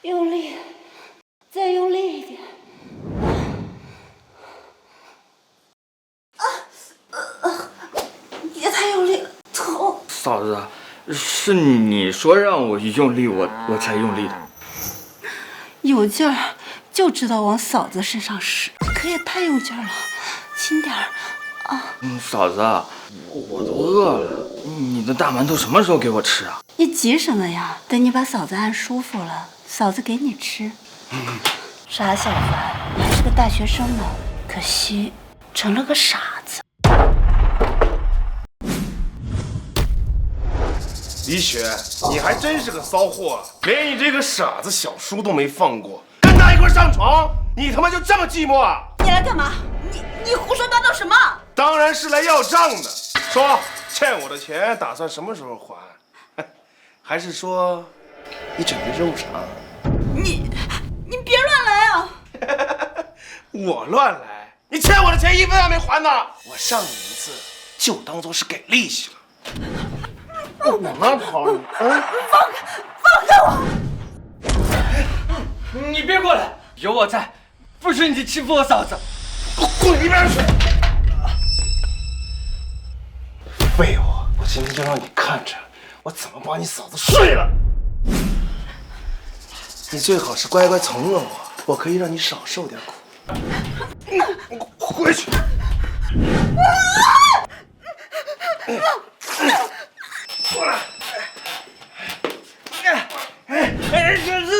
用力，再用力一点。别太用力了，疼。嫂子，是你说让我用力，我才用力的。有劲儿就知道往嫂子身上使，可也太用劲儿了，轻点儿啊。嫂子，我都饿了，你的大馒头什么时候给我吃啊？你急什么呀？等你把嫂子按舒服了，嫂子给你吃。傻小子，还是个大学生呢，可惜成了个傻子。李雪，你还真是个骚货，连你这个傻子小叔都没放过，跟他一块上床，你他妈就这么寂寞啊？你来干嘛？你胡说八道什么？当然是来要账的。说欠我的钱打算什么时候还？还是说你准备肉偿？你别乱来啊！我乱来？你欠我的钱1分还没还呢！我上你一次就当做是给利息了。往哪跑你？放开我！你别过来，有我在，不许你欺负我嫂子！滚一边去！废物！我今天就让你看着我怎么把你嫂子睡了。你最好是乖乖从了我可以让你少受点苦。回去！过来！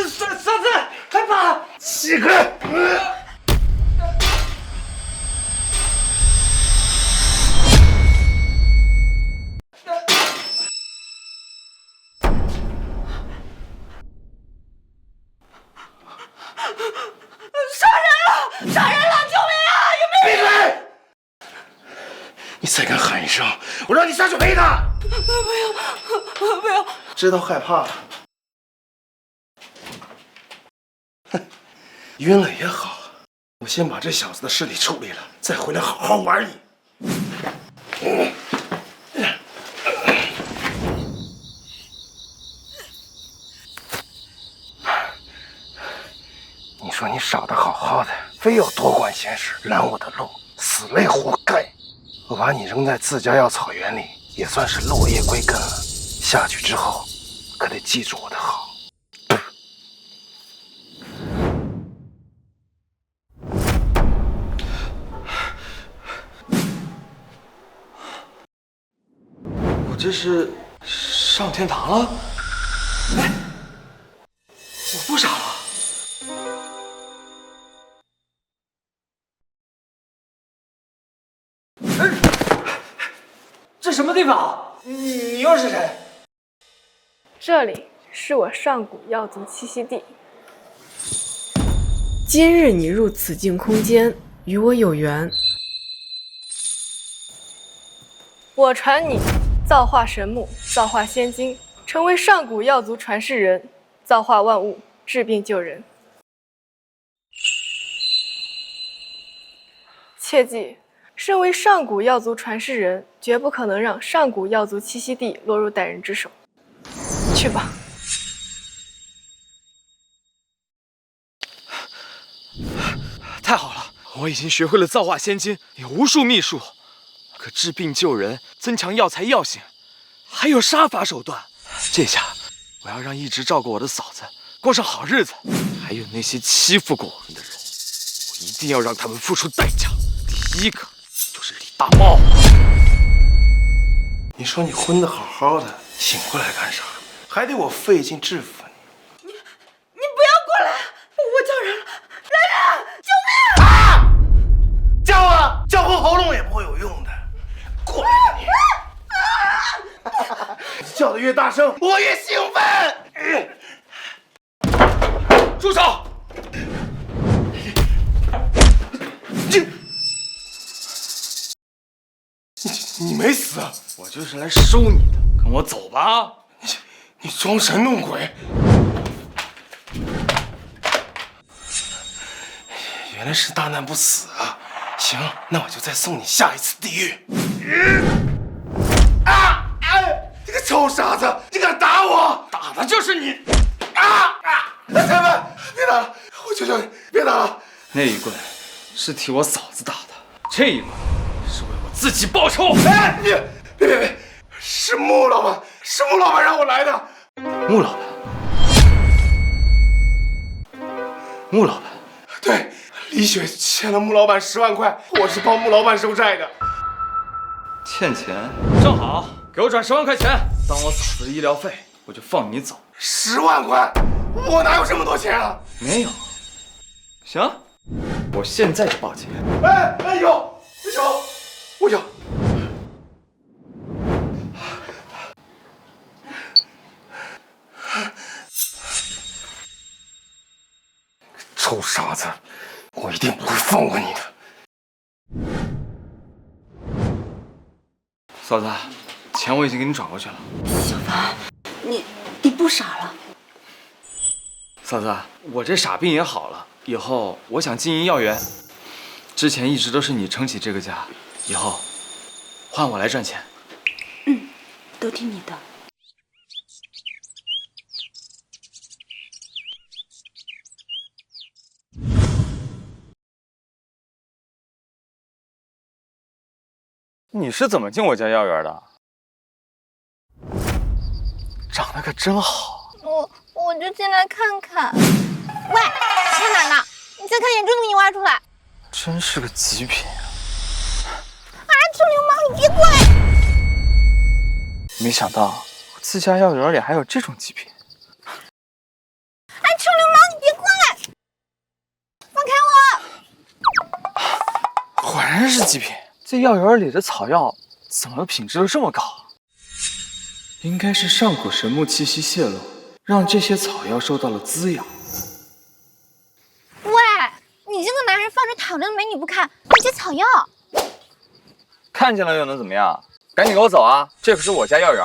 嫂子，害怕！起开！杀人了！救命啊！有没有？闭嘴！你再敢喊一声，我让你下去陪他！不要！知道害怕了？哼，晕了也好，我先把这小子的尸体处理了，再回来好好玩你。你说你傻得好好的，非要多管闲事，拦我的路，死了也活该。我把你扔在自家药草园里，也算是落叶归根了。下去之后，可得记住我的好。我这是上天堂了？哎，我不傻了。这什么地方？你又是谁？这里是我上古药族栖息地。今日你入此境空间，与我有缘。我传你造化神木，造化仙金，成为上古药族传世人，造化万物，治病救人。切记，身为上古药族传世人，绝不可能让上古药族栖息地落入歹人之手。去吧。太好了，我已经学会了造化仙金，有无数秘术，可治病救人、增强药材药性，还有杀伐手段。这下我要让一直照顾我的嫂子过上好日子，还有那些欺负过我们的人，我一定要让他们付出代价。第一个就是李大茂。你说你昏得好好的，醒过来干啥？还得我费劲制服你？你不要过来！我叫人了，来人！救命！啊！叫啊！叫昏喉咙也不会有用的。过来你！叫的越大声，我越兴奋。住手！你没死啊！我就是来收你的，跟我走吧。你装神弄鬼！原来是大难不死啊！行，那我就再送你下一次地狱。这个臭傻子，你敢打我？打的就是你！前辈，那一棍是替我嫂子打的，这一棍是为我自己报仇。哎，你别，是穆老板，是穆老板让我来的。穆老板，穆老板，对，李雪欠了穆老板10万块，我是帮穆老板收债的。欠钱，正好给我转10万块钱，当我嫂子的医疗费，我就放你走。10万块，我哪有这么多钱啊？没有，行，我现在就报警。哎，有，我有。臭傻子，我一定不会放过你的。嫂子，钱我已经给你转过去了。小凡，你不傻了？嫂子，我这傻病也好了，以后我想经营药园。之前一直都是你撑起这个家，以后换我来赚钱。都听你的。你是怎么进我家药园的？长得可真好。我就进来看看。喂，看哪呢？你再看眼珠子给你挖出来！真是个极品啊！啊，臭流氓，你别过来！没想到我自家药园里还有这种极品。哎，臭流氓，你别过来！放开我！果然是极品。这药园里的草药怎么品质都这么高？应该是上古神木气息泄露，让这些草药受到了滋养。喂，你这个男人放着躺着的美女不看，你接草药？看见了又能怎么样？赶紧给我走啊！这可是我家药园。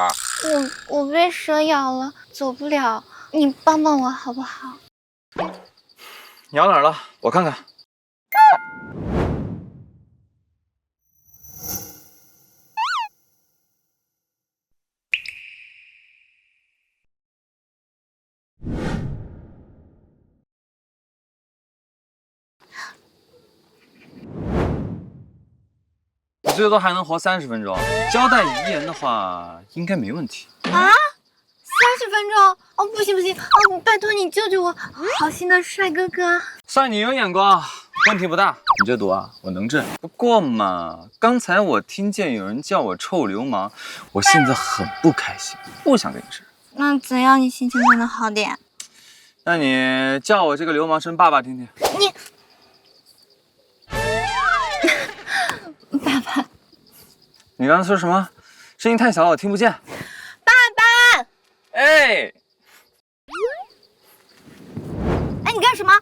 我被蛇咬了，走不了，你帮帮我好不好？你咬哪儿了？我看看。你最多还能活30分钟，交代遗言的话应该没问题。啊？30分钟？哦，不行，哦，拜托你救救我，好心的帅哥哥。算你有眼光，问题不大。你这毒啊，我能治。不过嘛，刚才我听见有人叫我臭流氓，我现在很不开心，不想给你治。那怎样你心情才能好点？那你叫我这个流氓声爸爸听听。你。爸爸，你刚才说什么？声音太小了，我听不见。爸爸，哎，你干什么？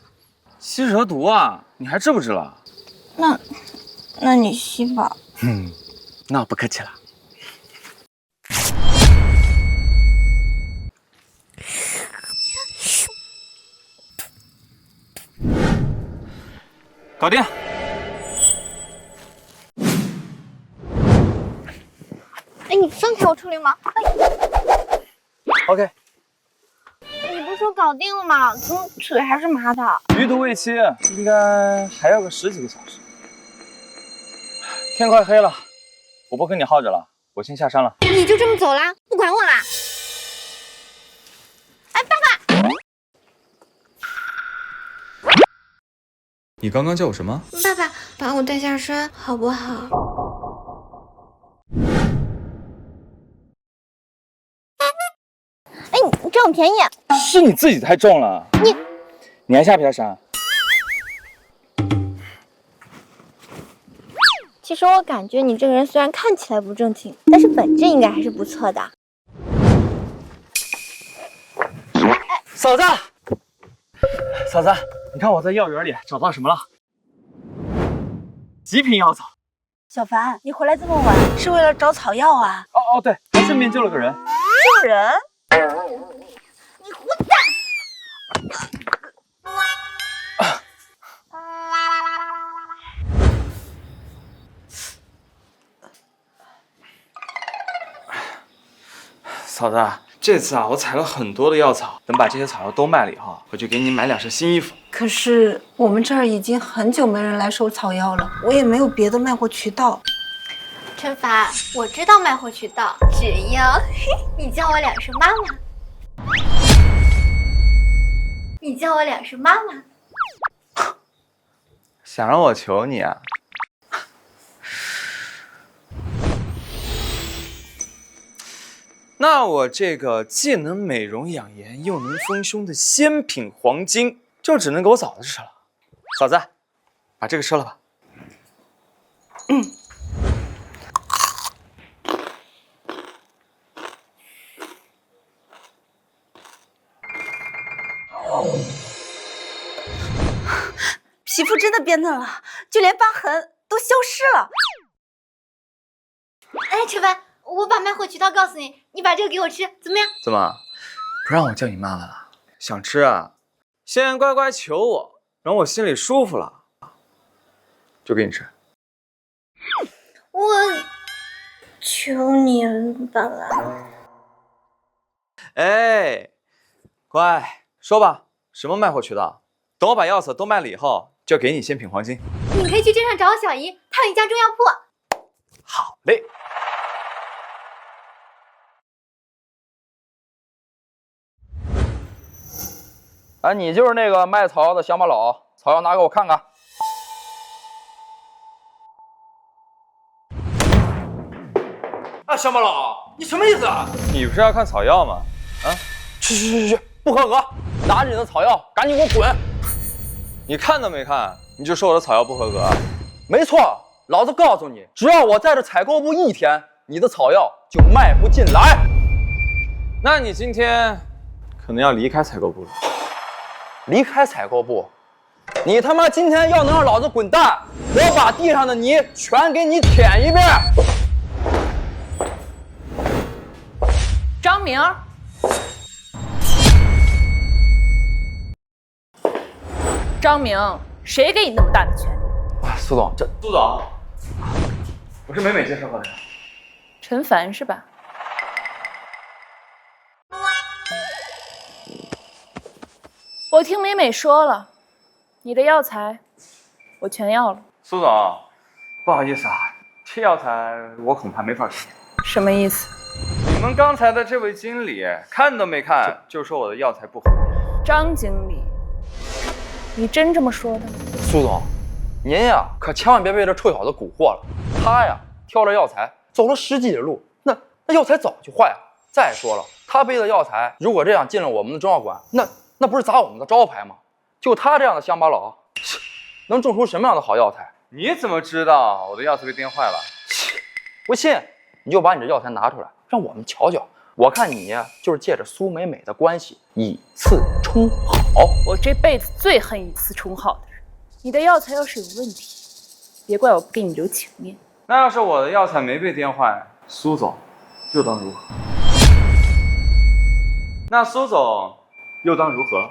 吸蛇毒啊，你还治不治了？那你吸吧。那我不客气了。搞定。哎，你放开我，臭流氓！哎 OK， 你不是说搞定了吗？怎么腿还是麻的？余毒未期，应该还要个10几个小时。天快黑了，我不跟你耗着了，我先下山了。你就这么走啦？不管我啦？哎，爸爸！你刚刚叫我什么？爸爸，把我带下山好不好？哎，你占我便宜！是你自己太重了。你还下不下山？其实我感觉你这个人虽然看起来不正经，但是本质应该还是不错的。嫂子，嫂子，你看我在药园里找到什么了？极品药草。小凡，你回来这么晚是为了找草药啊？哦，对，还顺便救了个人。救人？你混蛋！嫂子，这次啊，我采了很多的药草，等把这些草药都卖了以后，我就给你买2身新衣服。可是我们这儿已经很久没人来收草药了，我也没有别的卖货渠道。陈凡，我知道卖货渠道，只要你叫我2声妈妈，你叫我2声妈妈。想让我求你啊？那我这个既能美容养颜又能丰胸的仙品黄金，就只能给我嫂子吃了。嫂子，把这个吃了吧。皮肤真的变嫩了，就连疤痕都消失了。哎，陈凡，我把卖货渠道告诉你，你把这个给我吃，怎么样？怎么，不让我叫你妈妈了？想吃啊？先乖乖求我，让我心里舒服了，就给你吃。我求你了，爸爸。哎，乖，说吧，什么卖货渠道？等我把药草都卖了以后，就给你仙品黄金。你可以去镇上找我小姨，她有一家中药铺。好嘞。哎，你就是那个卖草药的乡巴佬，草药拿给我看看。啊，乡巴佬，你什么意思啊？你不是要看草药吗？啊，去，不合格！拿着你的草药，赶紧给我滚！你看都没看，你就说我的草药不合格？没错，老子告诉你，只要我在这采购部1天，你的草药就卖不进来。那你今天可能要离开采购部了。离开采购部？你他妈今天要能让老子滚蛋，我把地上的泥全给你舔一遍。张明，张明，谁给你那么大的权利？哎，苏总，苏总，我是美美介绍过来的。陈凡是吧？我听美美说了，你的药材我全要了。苏总，不好意思啊，这药材我恐怕没法给。什么意思？你们刚才的这位经理看都没看就说我的药材不合格。张经理，你真这么说的？苏总，您呀可千万别被这臭小子蛊惑了。他呀挑了药材，走了10几里路，那药材早就坏了。再说了，他背的药材如果这样进了我们的中药馆，那不是砸我们的招牌吗？就他这样的乡巴佬，能种出什么样的好药材？你怎么知道我的药材被颠坏了？不信，你就把你这药材拿出来，让我们瞧瞧。我看你呀，就是借着苏美美的关系以次充好。我这辈子最恨以次充好的人。你的药材要是有问题，别怪我不给你留情面。那要是我的药材没被颠坏，苏总又当如何？那苏总又当如何？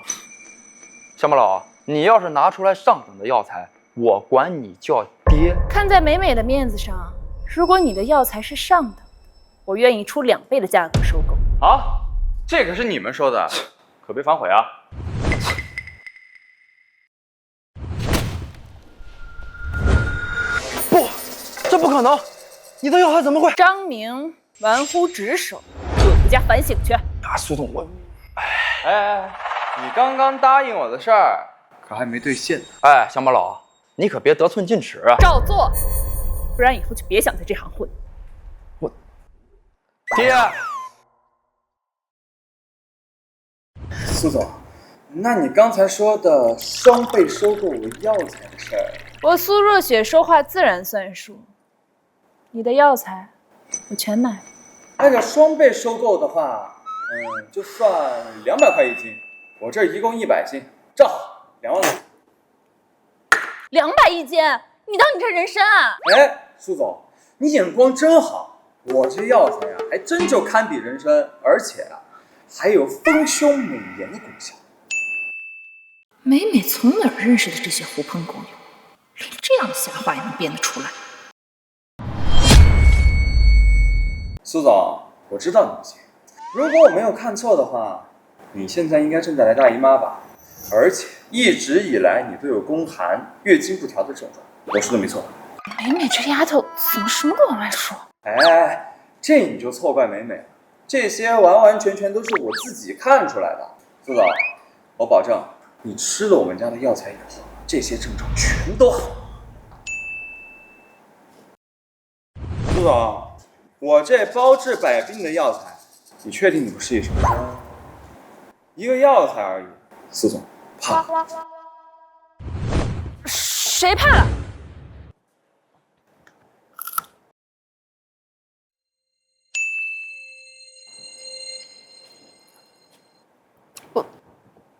乡巴佬，你要是拿出来上等的药材，我管你叫爹。看在美美的面子上，如果你的药材是上等，我愿意出2倍的价格收购。好，这可是你们说的，可别反悔啊！不，这不可能！你的药材怎么会？张明玩忽职守，给我回家反省去。啊，苏总，我，哎，你刚刚答应我的事儿，可还没兑现呢。哎，乡巴佬，你可别得寸进尺啊！照做，不然以后就别想在这行混。爹，苏总，那你刚才说的双倍收购我药材的事儿，我苏若雪说话自然算数，你的药材我全买了。按照双倍收购的话，就算200块1斤，我这儿一共100斤，正好2万块。200一斤，你当你这人参啊？哎，苏总，你眼光真好，我这药材啊，还真就堪比人参，而且啊，还有丰胸美颜的功效。美美从哪儿认识的这些狐朋狗友，连这样的瞎话也能编得出来？苏总，我知道你不行，如果我没有看错的话，你现在应该正在来大姨妈吧？而且一直以来你都有宫寒、月经不调的症状，我说的没错吧？美美这丫头怎么什么都往外说？哎，这你就错怪美美了，这些完完全全都是我自己看出来的。苏总，我保证，你吃了我们家的药材以后，这些症状全都好。苏总，我这包治百病的药材，你确定你不试一试？一个药材而已，苏总怕了？谁怕了？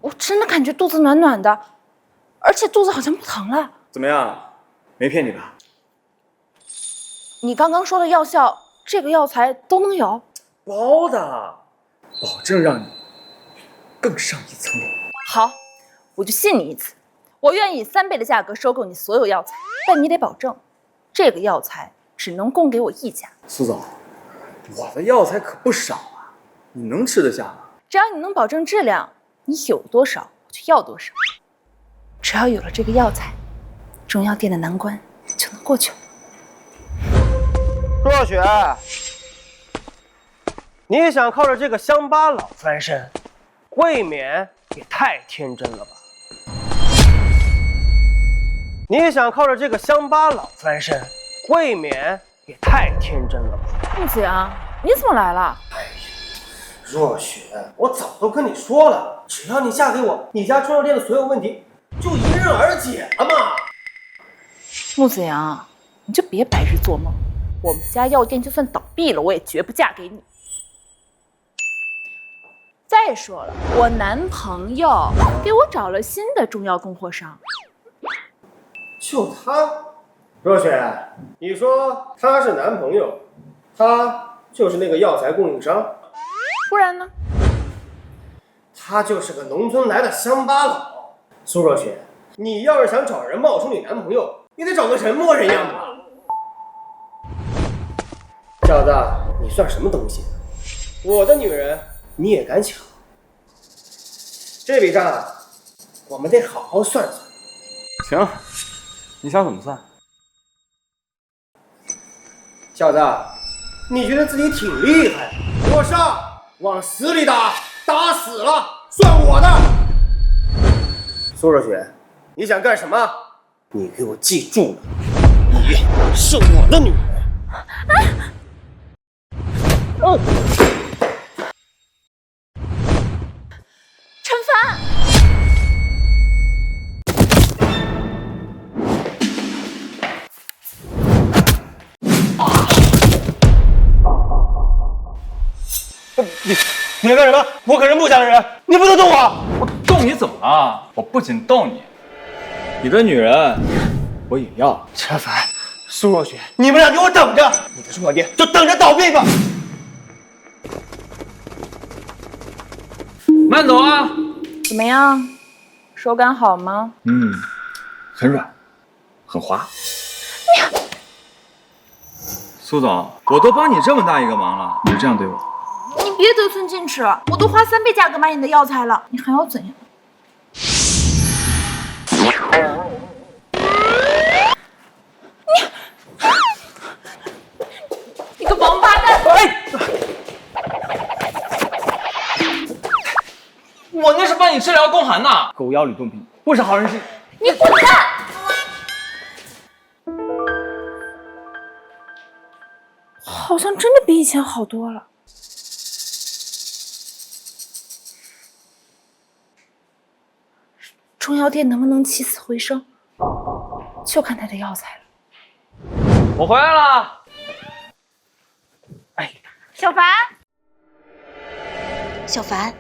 我真的感觉肚子暖暖的，而且肚子好像不疼了。怎么样？没骗你吧？你刚刚说的药效，这个药材都能有？包的，保证让你更上一层楼。好，我就信你一次，我愿意以3倍的价格收购你所有药材，但你得保证，这个药材只能供给我一家。苏总，我的药材可不少啊，你能吃得下吗？只要你能保证质量，你有多少我就要多少。只要有了这个药材，中药店的难关就能过去了。陆若雪，你想靠着这个乡巴佬翻身，未免也太天真了吧？你想靠着这个乡巴佬翻身，未免也太天真了吧？陆子阳，你怎么来了？若雪，我早都跟你说了，只要你嫁给我，你家中药店的所有问题就迎刃而解了嘛。穆子阳，你就别白日做梦，我们家药店就算倒闭了，我也绝不嫁给你。再说了，我男朋友给我找了新的中药供货商。就他？若雪，你说他是男朋友，他就是那个药材供应商？不然呢？他就是个农村来的乡巴佬。苏若雪，你要是想找人冒充你男朋友，你得找个人模人样的吧？小子，你算什么东西？我的女人你也敢抢？这笔账我们得好好算算。行，你想怎么算？小子，你觉得自己挺厉害，给我上！往死里打，打死了算我的。苏若雪，你想干什么？你给我记住了，你是我的女人。陈凡，你要干什么？我可是穆家的人，你不能动我！我动你怎么了？我不仅动你，你的女人我也要。陈凡，苏若雪，你们俩给我等着！你的中药店就等着倒闭吧！慢走啊！怎么样？手感好吗？很软，很滑。苏总，我都帮你这么大一个忙了，你就这样对我？你别得寸进尺，我都花3倍价格买你的药材了，你还要怎样？你个王八蛋！我那是帮你治疗宫寒呢。狗咬吕洞宾，不识好人心。你滚蛋！好像真的比以前好多了。中药店能不能起死回生，就看他的药材了。我回来了。小凡，小凡，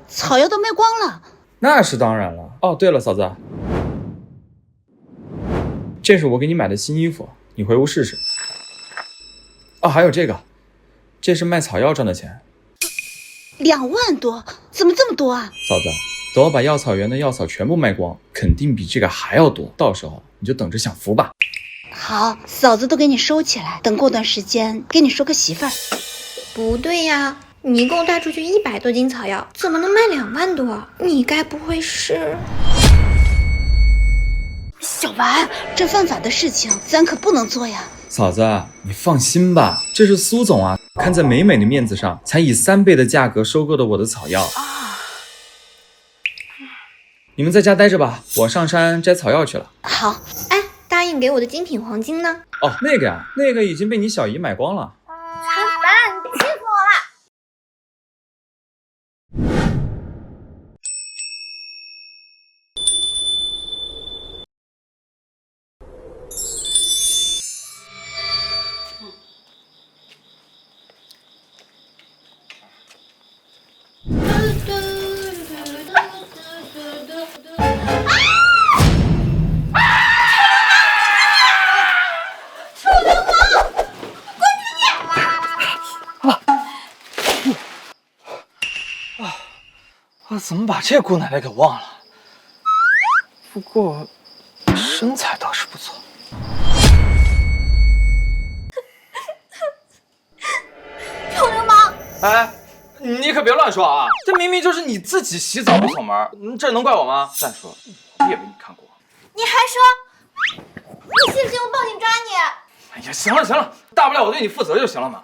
草药都卖光了。那是当然了。哦，对了，嫂子，这是我给你买的新衣服，你回屋试试。哦，还有这个，这是卖草药赚的钱。2万多，怎么这么多啊？嫂子，等我把药草园的药草全部卖光，肯定比这个还要多。到时候你就等着享福吧。好，嫂子都给你收起来，等过段时间给你收个媳妇儿。不对呀，你一共带出去100多斤草药，怎么能卖2万多？你该不会是……小丸，这犯法的事情咱可不能做呀。嫂子，你放心吧，这是苏总啊，看在美美的面子上，才以3倍的价格收购的我的草药。你们在家待着吧，我上山摘草药去了。好，哎，答应给我的精品黄金呢？哦，那个呀，那个已经被你小姨买光了。陈凡，你气死我了！我怎么把这姑奶奶给忘了？不过身材倒是不错。臭流氓！哎，你可别乱说啊！这明明就是你自己洗澡不锁门，这能怪我吗？再说我也被你看过。你还说，你信不信我报警抓你？哎呀，行了行了，大不了我对你负责就行了嘛。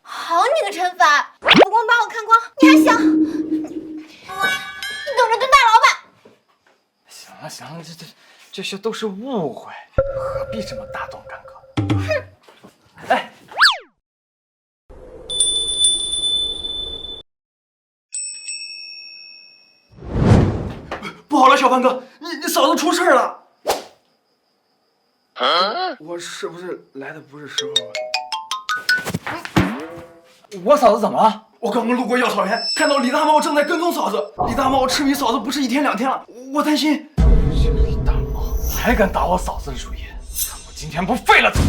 好你个陈凡，不光把我看光，你还想，你等着蹲大牢吧！行了行了，这些都是误会，何必这么大动干戈？哼！哎，不好了，小凡哥，你嫂子出事了！我是不是来的不是时候啊？我嫂子怎么了？我刚刚路过药草园，看到李大茂正在跟踪嫂子。李大茂痴迷嫂子不是1天2天了，我担心。这李大茂还敢打我嫂子的主意，看我今天不废了他！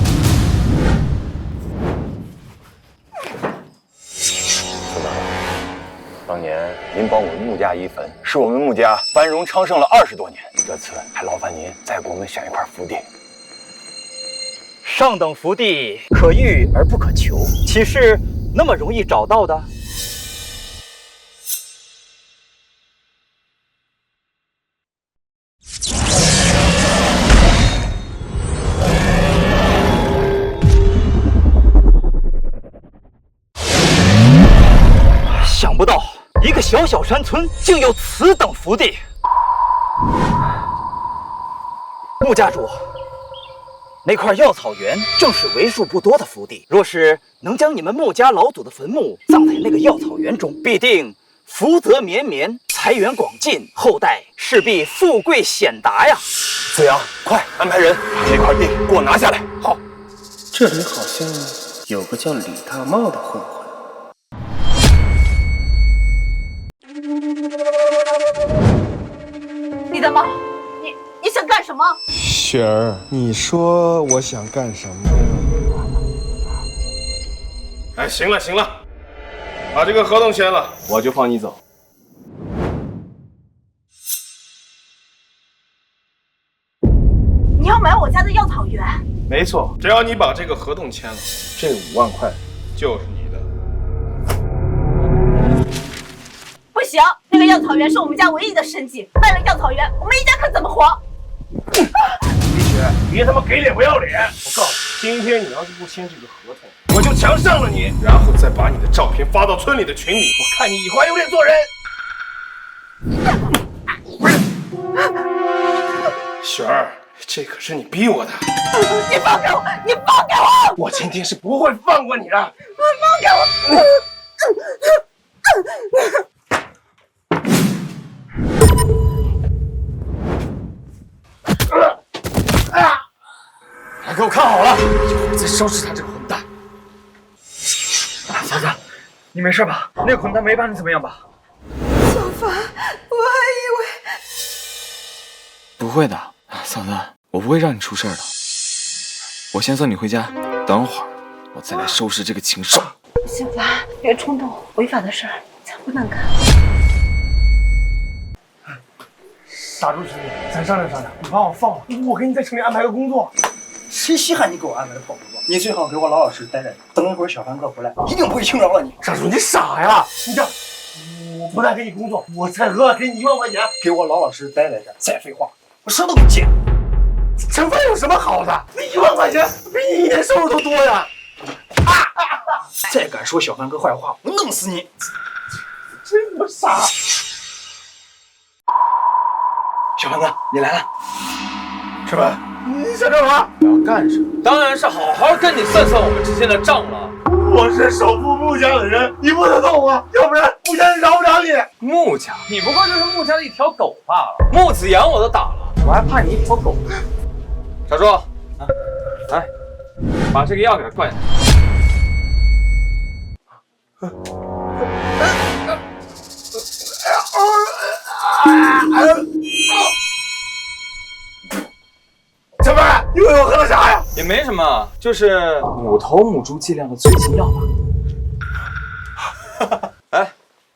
司马，当年您帮我们穆家一坟，使我们穆家繁荣昌盛了20多年。这次还劳烦您再给我们选一块福地。上等福地可遇而不可求，岂是那么容易找到的？想不到一个小小山村竟有此等福地。穆家主，那块药草园正是为数不多的福地，若是能将你们穆家老祖的坟墓葬在那个药草园中，必定福泽绵绵，财源广进，后代势必富贵显达呀！子阳，快安排人把这块地给我拿下来。好。这里好像有个叫李大茂的混混。李大茂，你想干什么？雪儿，你说我想干什么呀？哎，行了行了，把这个合同签了，我就放你走。你要买我家的药草园？没错，只要你把这个合同签了，这5万块就是你的。不行，那个药草园是我们家唯一的生计，卖了药草园，我们一家可怎么活？李雪，别他妈给脸不要脸！我告诉你，今天你要是不签这个合同，我就强上了你，然后再把你的照片发到村里的群里，我看你以后还有脸做人。雪儿，这可是你逼我的。你放开我！你放开我！我今天是不会放过你的。放开我！来，给我看好了，一会儿再收拾他这个混蛋。嫂子，你没事吧？那个混蛋没把你怎么样吧？小凡，我还以为……不会的，嫂子，我不会让你出事的。我先送你回家，等会儿我再来收拾这个禽兽。小凡，别冲动，违法的事儿咱不能干。打住，兄弟，咱商量商量，你把我放了，我给你在城里安排个工作。谁稀罕你给我安排的好工作？你最好给我老老实实待着，等一会儿小凡哥回来，一定不会轻饶了你。傻叔，你傻呀！你这，我不但给你工作，我才额外给你1万块钱，给我老老实实待在这儿。再废话，我什么都给你借。陈凡有什么好的？那1万块钱比你1年收入都多呀！再敢说小凡哥坏话，我弄死你！真他妈傻！小凡哥，你来了。陈凡，你想干嘛？我要干什么？当然是好好跟你算算我们之间的账了。我是守护穆家的人，你不能动我，要不然穆家人饶不了你。穆家，你不过就是穆家的一条狗罢了。穆子阳我都打了，我还怕你一条狗？小朱，来，把这个药给他灌下去。陈凡，你喂我喝的啥呀？也没什么，就是母头母猪剂量的催情药吧。哎，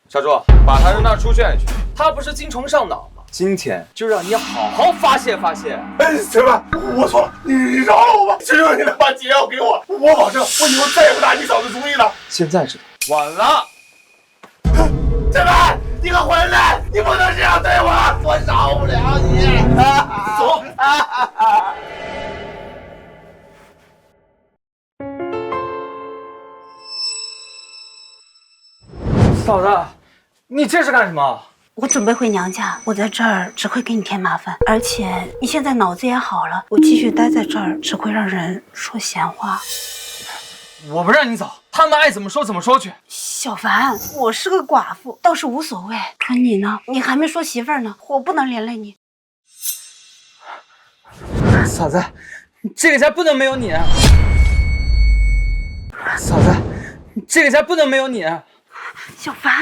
小朱，把他扔到书卷里去。他不是精虫上脑吗？今天就让你好好发泄发泄。哎，陈凡，我错了，你饶了我吧！只有你能把解药给我，我保证我以后再也不打你嫂子主意了。现在知道晚了。陈凡，你个混蛋，你不能这样对我，我饶不了你。走。嫂子，你这是干什么？我准备回娘家，我在这儿只会给你添麻烦，而且你现在脑子也好了，我继续待在这儿只会让人说闲话。我不让你走，他们爱怎么说怎么说去。小凡，我是个寡妇，倒是无所谓，可你呢？你还没说媳妇儿呢，我不能连累你。嫂子，这个家不能没有你。嫂子，这个家不能没有你。小凡，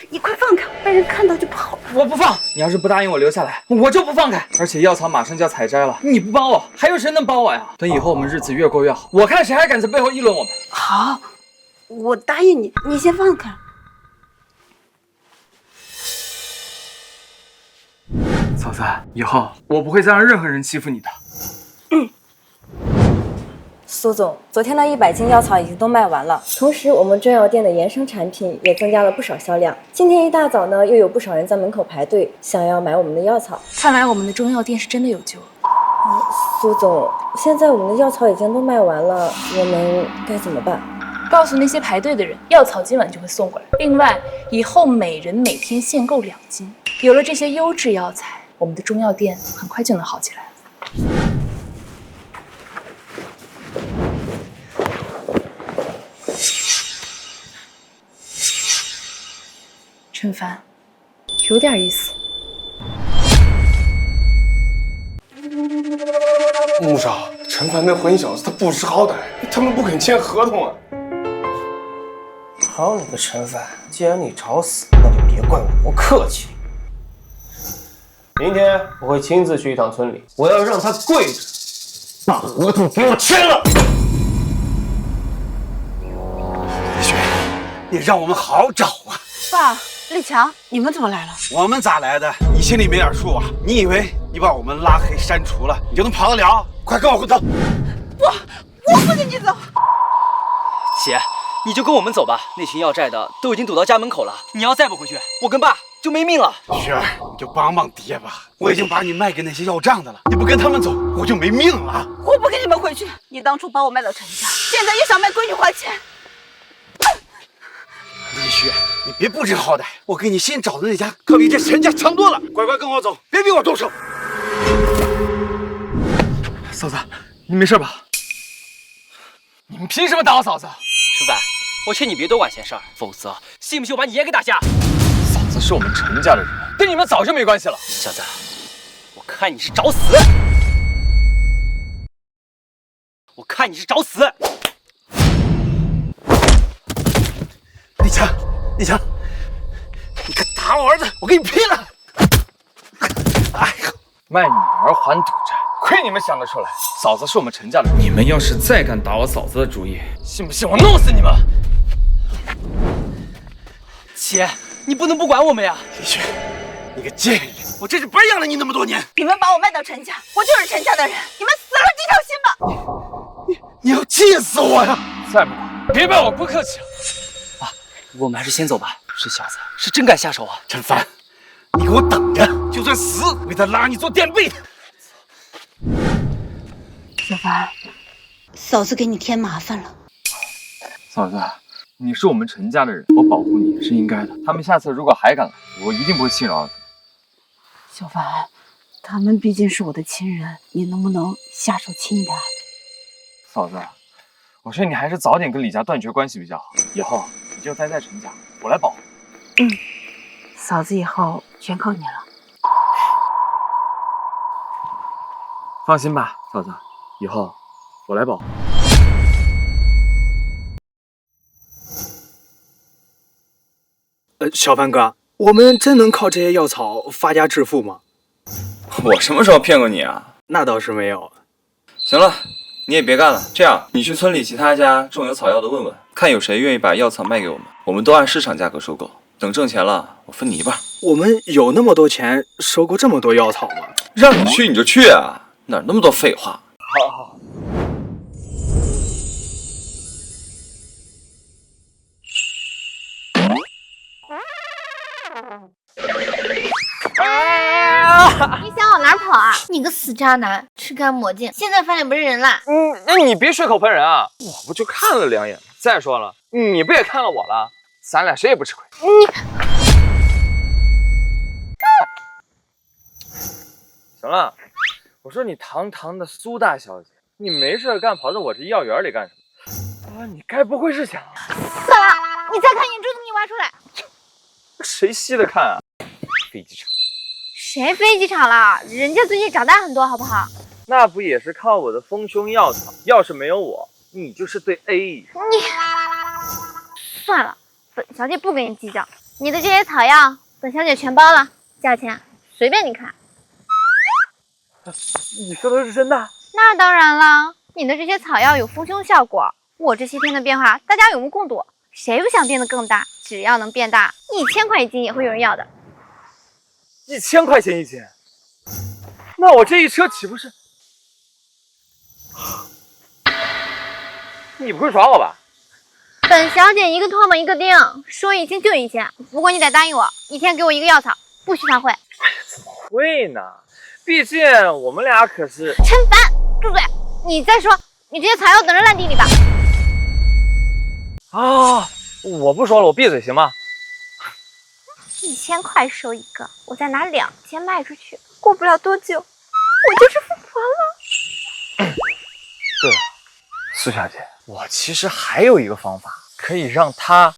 你快放开，被人看到就不好了。我不放，你要是不答应我留下来，我就不放开。而且药草马上就要采摘了，你不帮我，还有谁能帮我呀？等以后我们日子越过越好，我看谁还敢在背后议论我们。好，我答应你，你先放开。嫂子，以后我不会再让任何人欺负你的。苏总，昨天的100斤药草已经都卖完了，同时我们中药店的衍生产品也增加了不少销量。今天一大早呢，又有不少人在门口排队，想要买我们的药草。看来我们的中药店是真的有救。苏总，现在我们的药草已经都卖完了，我们该怎么办？告诉那些排队的人，药草今晚就会送过来。另外，以后每人每天限购2斤。有了这些优质药材，我们的中药店很快就能好起来了。陈凡，有点意思。穆少，陈凡那混小子他不识好歹，他们不肯签合同啊。好你个陈凡，既然你找死，那就别怪我不客气。明天我会亲自去一趟村里，我要让他跪着把合同给我签了。李雪，你让我们好好找啊！爸，立强，你们怎么来了？我们咋来的？你心里没点数啊？你以为你把我们拉黑删除了，你就能跑得了？快跟我滚走！我不跟你走。姐，你就跟我们走吧，那群要债的都已经堵到家门口了。你要再不回去，我跟爸就没命了。雪儿，你就帮帮爹吧，我已经把你卖给那些要账的了，你不跟他们走，我就没命了。我不跟你们回去。你当初把我卖到陈家，现在又想卖闺女还钱。李雪，你别不知好歹，我给你新找的那家可比这陈家强多了。乖乖跟我走，别逼我动手。嫂子，你没事吧？你们凭什么打我嫂子？陈凡，我劝你别多管闲事儿，否则信不信我把你爷给打下？嫂子是我们陈家的人，跟你们早就没关系了。小子，我看你是找死！我看你是找死！李强，李强，你敢打我儿子，我跟你拼了！哎呦，卖女儿还赌债，亏你们想得出来。嫂子是我们陈家的人，你们要是再敢打我嫂子的主意，信不信我弄死你们？姐，你不能不管我们呀！李雪，你个贱人，我真是白养了你那么多年。你们把我卖到陈家，我就是陈家的人，你们死了这条心吧！你要气死我呀！再不管，别怪我不客气了。我们还是先走吧。这小子是真敢下手啊！陈凡，你给我等着，就算死，我也得拉你做垫背的。小凡，嫂子给你添麻烦了。嫂子，你是我们陈家的人，我保护你是应该的。他们下次如果还敢来，我一定不会轻饶的。小凡，他们毕竟是我的亲人，你能不能下手轻一点？嫂子，我说你还是早点跟李家断绝关系比较好。以后你就待在陈家，我来保护。嫂子以后全靠你了。放心吧，嫂子，以后我来保护。小凡哥，我们真能靠这些药草发家致富吗？我什么时候骗过你啊？那倒是没有。行了，你也别干了，这样你去村里其他家种有草药的问问，看有谁愿意把药草卖给我们，我们都按市场价格收购。等挣钱了，我分你一半。我们有那么多钱收购这么多药草吗？让你去你就去啊，哪那么多废话？好。你想往哪儿跑啊？你个死渣男，吃干抹净，现在翻脸不认人啦！那你别血口喷人啊！我不就看了2眼？再说了，你不也看了我了？咱俩谁也不吃亏。行了，我说你堂堂的苏大小姐，你没事干跑到我这药园里干什么？啊，你该不会是想……算了，你再看眼珠子给你挖出来。谁稀得看啊？飞机场。谁飞机场了？人家最近长大很多，好不好？那不也是靠我的丰胸药草？要是没有我，你就是对 A。你算了，本小姐不跟你计较。你的这些草药，本小姐全包了，价钱随便你看。你说的是真的？那当然了，你的这些草药有丰胸效果，我这些天的变化，大家有目共睹。谁不想变得更大？只要能变大，1000块1斤也会有人要的。1000块钱1斤，那我这一车岂不是？你不会耍我吧？本小姐一个唾沫一个钉，说1000就1000。不过你得答应我，一天给我1个药草，不许反悔。怎么会呢？毕竟我们俩可是……陈凡，住嘴！你再说，你这些草药等着烂地里吧。啊，我不说了，我闭嘴行吗？1000块收1个，我再拿2000卖出去，过不了多久，我就是富婆了。对了，苏小姐，我其实还有一个方法，可以让它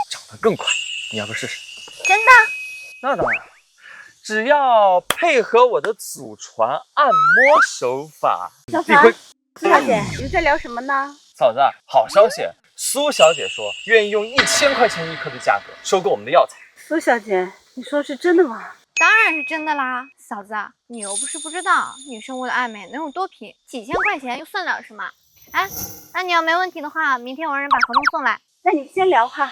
长得更快，你要不试试？真的？那当然，只要配合我的祖传按摩手法，小凡，苏小姐，你们在聊什么呢？嫂子，好消息，苏小姐说愿意用1000块钱1颗的价格收购我们的药材。苏小姐，你说是真的吗？当然是真的啦，嫂子，你又不是不知道，女生为了爱美能有多拼，几千块钱又算了什么？哎，那你要没问题的话，明天我让人把合同送来。那你先聊哈。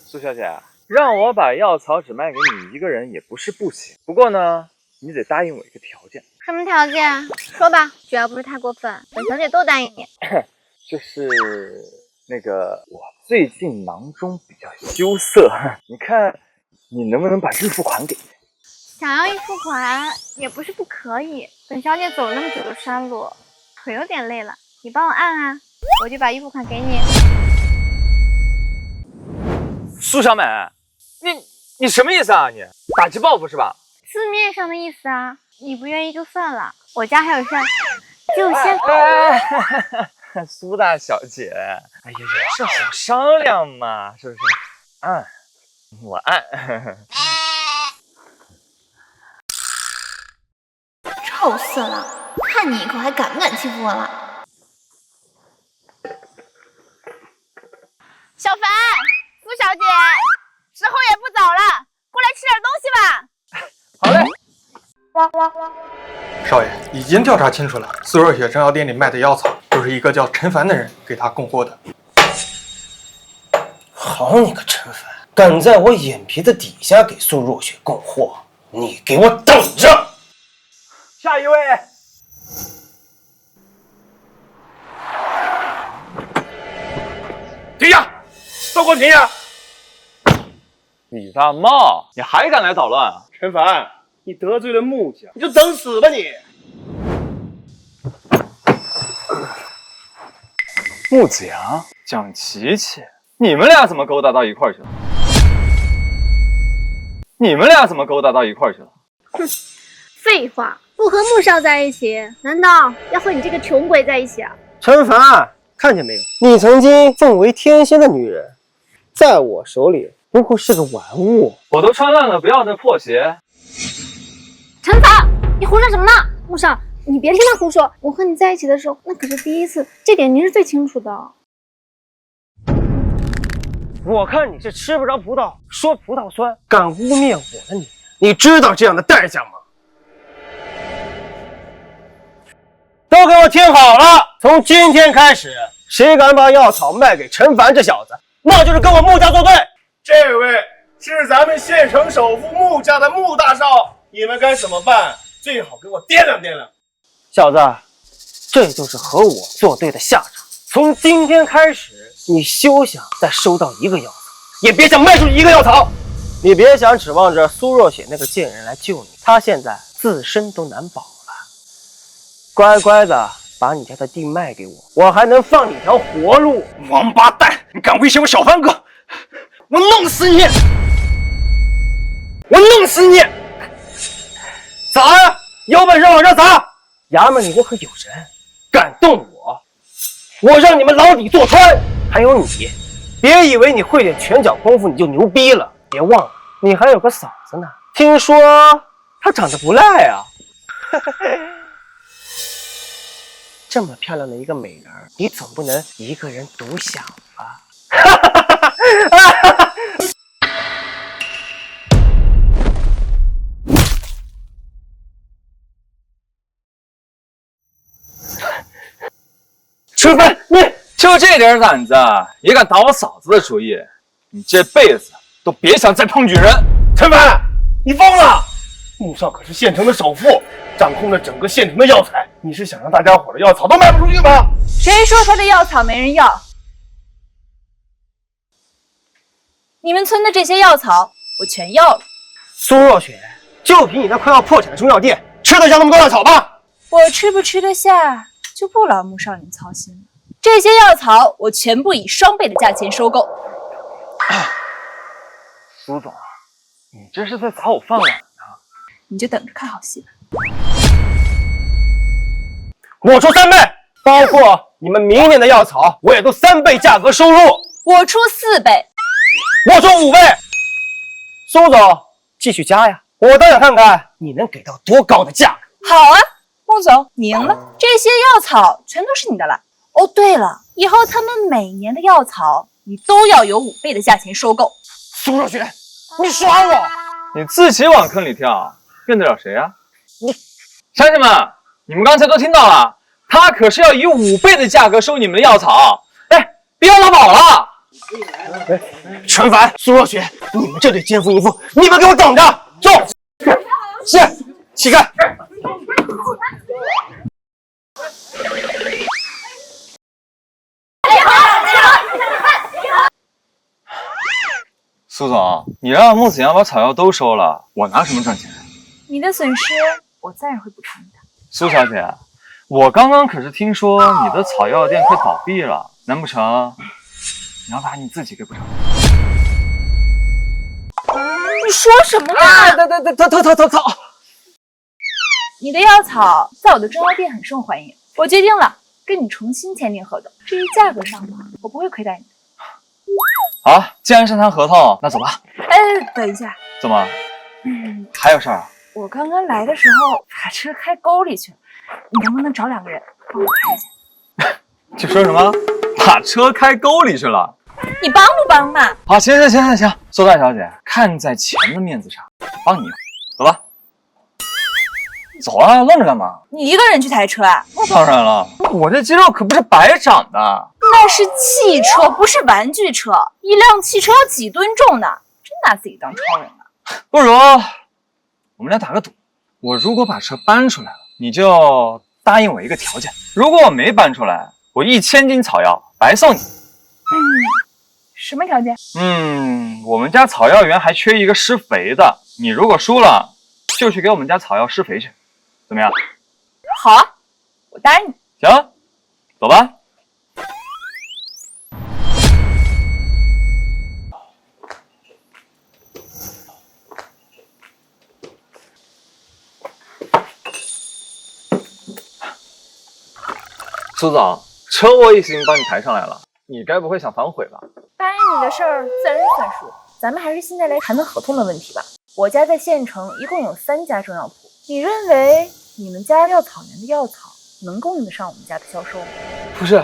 苏小姐，让我把药草只卖给你一个人也不是不行，不过呢，你得答应我一个条件。什么条件？说吧，只要不是太过分，本小姐都答应你。就是那个，我最近囊中比较羞涩，你看你能不能把预付款给？想要预付款也不是不可以，本小姐走了那么久的山路，腿有点累了，你帮我按按，我就把预付款给你。苏小美，你什么意思啊？你打击报复是吧？字面上的意思啊，你不愿意就算了，我家还有事儿，就先。苏大小姐，哎呀，也是好商量嘛，是不是？按，我按。臭死了！看你以后还敢不敢欺负我了？小凡，苏小姐，时候也不早了，过来吃点东西吧。好嘞。少爷，已经调查清楚了，苏若雪中药店里卖的药草都是一个叫陈凡的人给他供货的。好你个陈凡，敢在我眼皮子底下给苏若雪供货，你给我等着！下一位。停下！都给我停下！李大茂，你还敢来捣乱啊？陈凡，你得罪了穆家，你就等死吧你！穆子阳、蒋琪琪，你们俩怎么勾搭到一块儿去了？你们俩怎么勾搭到一块儿去了？哼，废话，不和穆少在一起，难道要和你这个穷鬼在一起啊？陈凡，看见没有？你曾经奉为天仙的女人，在我手里不过是个玩物。我都穿烂了，不要再破鞋。陈凡，你胡说什么呢？穆少，你别听他胡说。我和你在一起的时候，那可是第一次，这点您是最清楚的。我看你是吃不着葡萄说葡萄酸，敢污蔑我的女人，你知道这样的代价吗？都给我听好了，从今天开始，谁敢把药草卖给陈凡这小子，那就是跟我穆家作对。这位是咱们县城首富穆家的穆大少，你们该怎么办？最好给我掂量掂量。小子，这就是和我作对的下场。从今天开始，你休想再收到一个药草，也别想卖出一个药草。你别想指望着苏若雪那个贱人来救你，她现在自身都难保了。乖乖的把你家的地卖给我，我还能放你条活路。王八蛋，你敢威胁我小凡哥，我弄死你！我弄死你！砸呀！有本事往上砸！衙门里我可有人，敢动我让你们牢底坐穿。还有你，别以为你会点拳脚功夫你就牛逼了，别忘了你还有个嫂子呢，听说她长得不赖啊。这么漂亮的一个美人，你总不能一个人独享吧？陈凡，你就这点胆子，也敢打我嫂子的主意？你这辈子都别想再碰女人！陈凡，你疯了！穆少可是县城的首富，掌控着整个县城的药材，你是想让大家伙的药草都卖不出去吗？谁说他的药草没人要？你们村的这些药草我全要了。苏若雪，就凭你那快要破产的中药店，吃得下那么多药草吗？我吃不吃得下，就不劳穆少您操心了。这些药草我全部以双倍的价钱收购。苏总，你这是在砸我饭碗呢！你就等着看好戏吧。我出3倍，包括你们明年的药草，我也都3倍价格收入。我出4倍，我出5倍。苏总，继续加呀！我倒想看看你能给到多高的价格。好啊，穆总，你赢了，这些药草全都是你的了。哦，对了，以后他们每年的药草你都要有5倍的价钱收购。苏若雪，你耍我！你自己往坑里跳，怨得了谁啊？乡亲们，你们刚才都听到了，他可是要以5倍的价格收你们的药草。哎，别让他跑了！陈凡、苏若雪，你们这对奸夫淫妇，你们给我等着！走！是，乞丐。苏总，你让穆子阳把草药都收了，我拿什么赚钱？你的损失我自然会补偿你的。苏小姐，我刚刚可是听说你的草药店快倒闭了，难不成你要把你自己给补偿？你说什么呢？逃！你的药草在我的中药店很受欢迎，我决定了，跟你重新签订合同。至于价格上的，我不会亏待你的。好，既然是谈合同，那走吧。哎，等一下，怎么？还有事儿啊？我刚刚来的时候把车开沟里去了，你能不能找2个人帮我开一下？你说什么？把车开沟里去了？你帮不帮嘛？好，行，苏大小姐，看在钱的面子上，帮你，走吧。走啊，愣着干嘛？你一个人去抬车啊？当然了，我这肌肉可不是白长的。那是汽车，不是玩具车。一辆汽车要几吨重呢？真拿自己当超人啊？不如我们俩打个赌，我如果把车搬出来了，你就答应我一个条件，如果我没搬出来，我1000斤草药白送你。什么条件？我们家草药园还缺一个施肥的，你如果输了，就去给我们家草药施肥去，怎么样？好啊，我答应你。行，走吧。苏总，车我已经帮你抬上来了，你该不会想反悔吧？答应你的事儿自然是算数，咱们还是现在来谈谈合同的问题吧。我家在县城一共有3家中药铺，你认为你们家药草园的药草能供应得上我们家的销售吗？不是，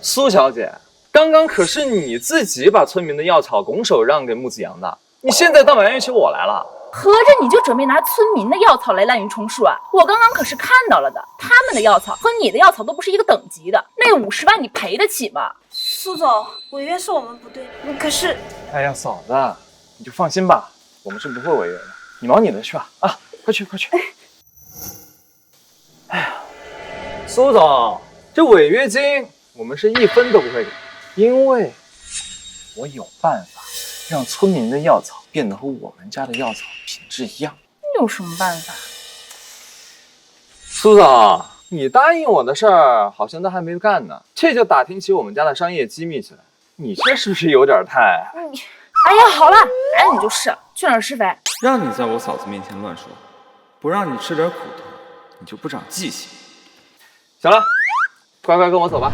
苏小姐，刚刚可是你自己把村民的药草拱手让给穆子阳的，你现在倒埋怨起我来了？合着你就准备拿村民的药草来滥竽充数啊？我刚刚可是看到了的，他们的药草和你的药草都不是一个等级的，那50万你赔得起吗？苏总，违约是我们不对，可是……哎呀，嫂子，你就放心吧，我们是不会违约的，你忙你的去吧，啊，快去快去。哎呀，苏总，这违约金我们是1分都不会给，因为我有办法让村民的药草变得和我们家的药草品质一样。你有什么办法？苏总，你答应我的事儿好像都还没干呢，这就打听起我们家的商业机密起来，你这是不是有点太……哎呀，好了，反正你就是去哪儿施肥？让你在我嫂子面前乱说，不让你吃点苦头，你就不长记性。行了，乖乖跟我走吧。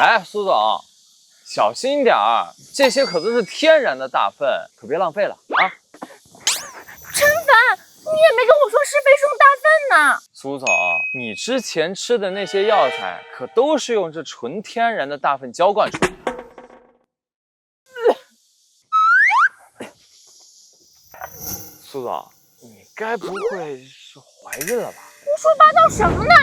哎，苏总，小心点儿，这些可都是天然的大粪，可别浪费了啊！陈凡，你也没跟我说施肥是用大粪呢。苏总，你之前吃的那些药材可都是用这纯天然的大粪浇灌出来的。苏总，你该不会是怀孕了吧？胡说八道什么呢？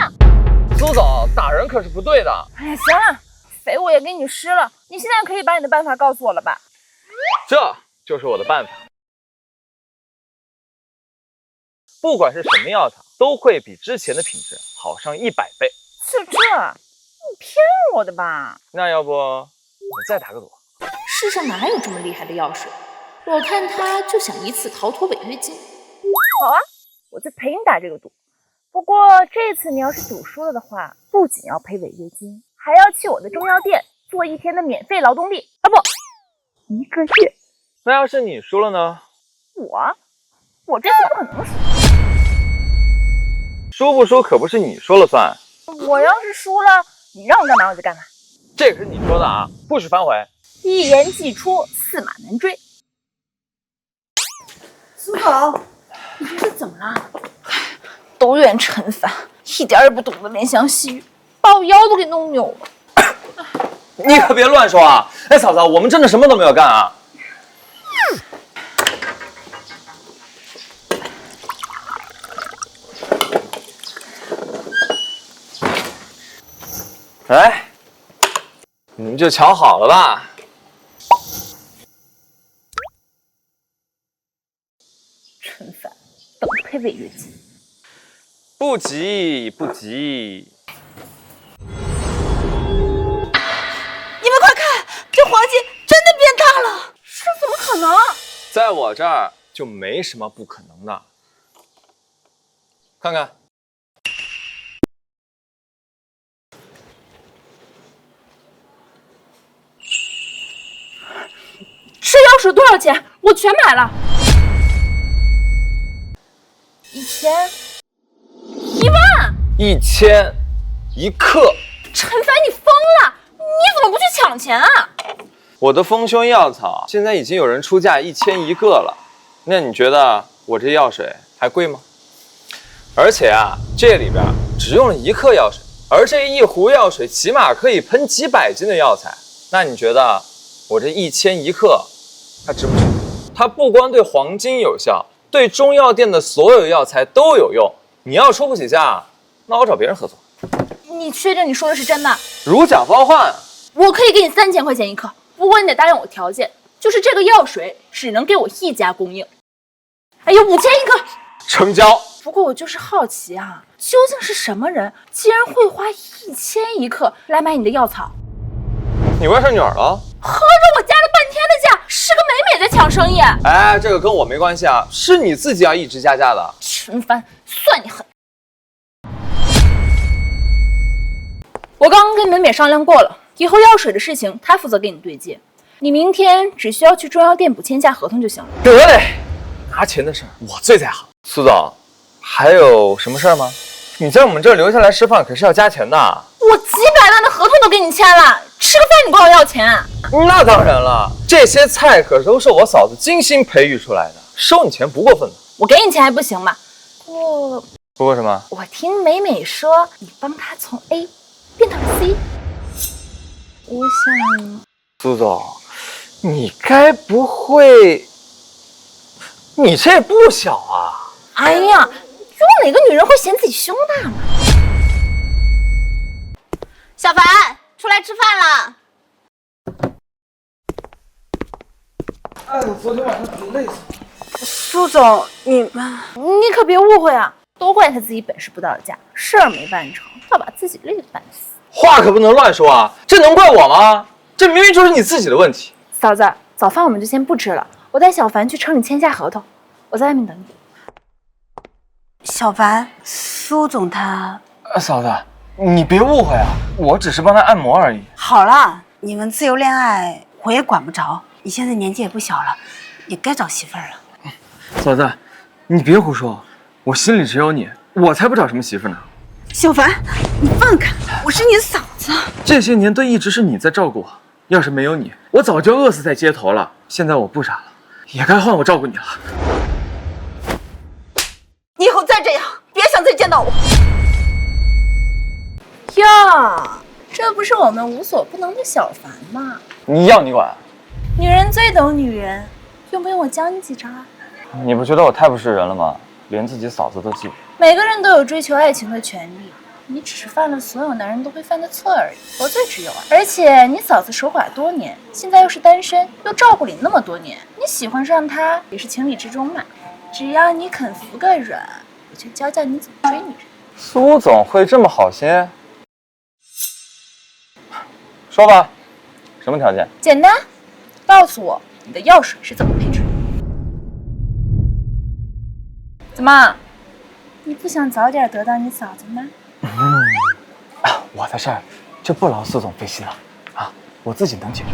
苏总，打人可是不对的。哎呀，行了，肥我也给你施了，你现在可以把你的办法告诉我了吧？这就是我的办法。不管是什么药草，都会比之前的品质好上100倍。就这，你骗我的吧？那要不我再打个赌？世上哪有这么厉害的药水？我看他就想以此逃脱违约金。好啊，我就陪你打这个赌。不过这次你要是赌输了的话，不仅要赔违约金，还要去我的中药店做1天的免费劳动力啊，不，1个月。那要是你输了呢？我这次不可能输。输不输可不是你说了算。我要是输了，你让我干嘛我就干嘛。这可是你说的啊，不许反悔。一言既出，驷马难追。苏总，你这是怎么了？都怨陈凡，一点也不懂得怜香惜玉，把我腰都给弄扭了。你可别乱说啊！哎，嫂子，我们真的什么都没有干啊。哎，你们就瞧好了吧。陈凡，等着赔违约金。不急不急。你们快看，这黄金真的变大了！这怎么可能？在我这儿就没什么不可能的。看看。这药水多少钱？我全买了。1000、10000、1000，1克。陈凡，你疯了！你怎么不去抢钱啊？我的丰胸药草现在已经有人出价1000一个了，那你觉得我这药水还贵吗？而且啊，这里边只用了1克药水，而这一壶药水起码可以喷几百斤的药材，那你觉得我这1000一克它值不值？它不光对黄金有效，对中药店的所有药材都有用。你要出不起价，那我找别人合作。你确定你说的是真的？如假包换。我可以给你3000块钱1克，不过你得答应我条件，就是这个药水只能给我一家供应。哎呀，5000一个，成交。不过我就是好奇啊，究竟是什么人，竟然会花1000一克来买你的药草？你外甥女儿了？合着我加了半天的价，是个美美在抢生意。哎，这个跟我没关系啊，是你自己要一直加价的。陈凡，算你狠！我刚刚跟美美商量过了，以后药水的事情她负责给你对接，你明天只需要去中药店补签价合同就行了。得嘞，拿钱的事儿我最在行。苏总，还有什么事儿吗？你在我们这儿留下来吃饭可是要加钱的。我几百万的合同都给你签了，吃个饭你管我要钱？那当然了，这些菜可都是我嫂子精心培育出来的，收你钱不过分的。我给你钱还不行吗？不过什么？我听美美说你帮她从 A 变到了 C， 我想……苏总，你该不会……你这不小啊！哎呀，有哪个女人会嫌自己胸大吗？小凡，出来吃饭了。哎呦，昨天晚上累死了。苏总，你可别误会啊，都怪他自己本事不到家，事儿没办成，倒把自己累得半死。话可不能乱说啊！这能怪我吗？这明明就是你自己的问题。嫂子，早饭我们就先不吃了，我带小凡去城里签下合同，我在外面等你。小凡，苏总他……嫂子，你别误会啊，我只是帮他按摩而已。好了，你们自由恋爱，我也管不着。你现在年纪也不小了，也该找媳妇儿了。嫂子，你别胡说，我心里只有你，我才不找什么媳妇呢。小凡，你放开，我是你嫂子。这些年都一直是你在照顾我，要是没有你，我早就饿死在街头了。现在我不傻了，也该换我照顾你了。你以后再这样，别想再见到我。呀，这不是我们无所不能的小凡吗？你要你管？女人最懂女人，用不用我教你几招啊？你不觉得我太不是人了吗？连自己嫂子都记。每个人都有追求爱情的权利，你只是犯了所有男人都会犯的错而已，何罪之有啊？而且你嫂子守寡多年，现在又是单身，又照顾你那么多年，你喜欢上她也是情理之中嘛。只要你肯服个软，我就教教你怎么追女人。苏总会这么好心？说吧，什么条件？简单，告诉我你的药水是怎么配制的。怎么，你不想早点得到你嫂子吗？我的事儿就不劳苏总费心了啊，我自己能解决。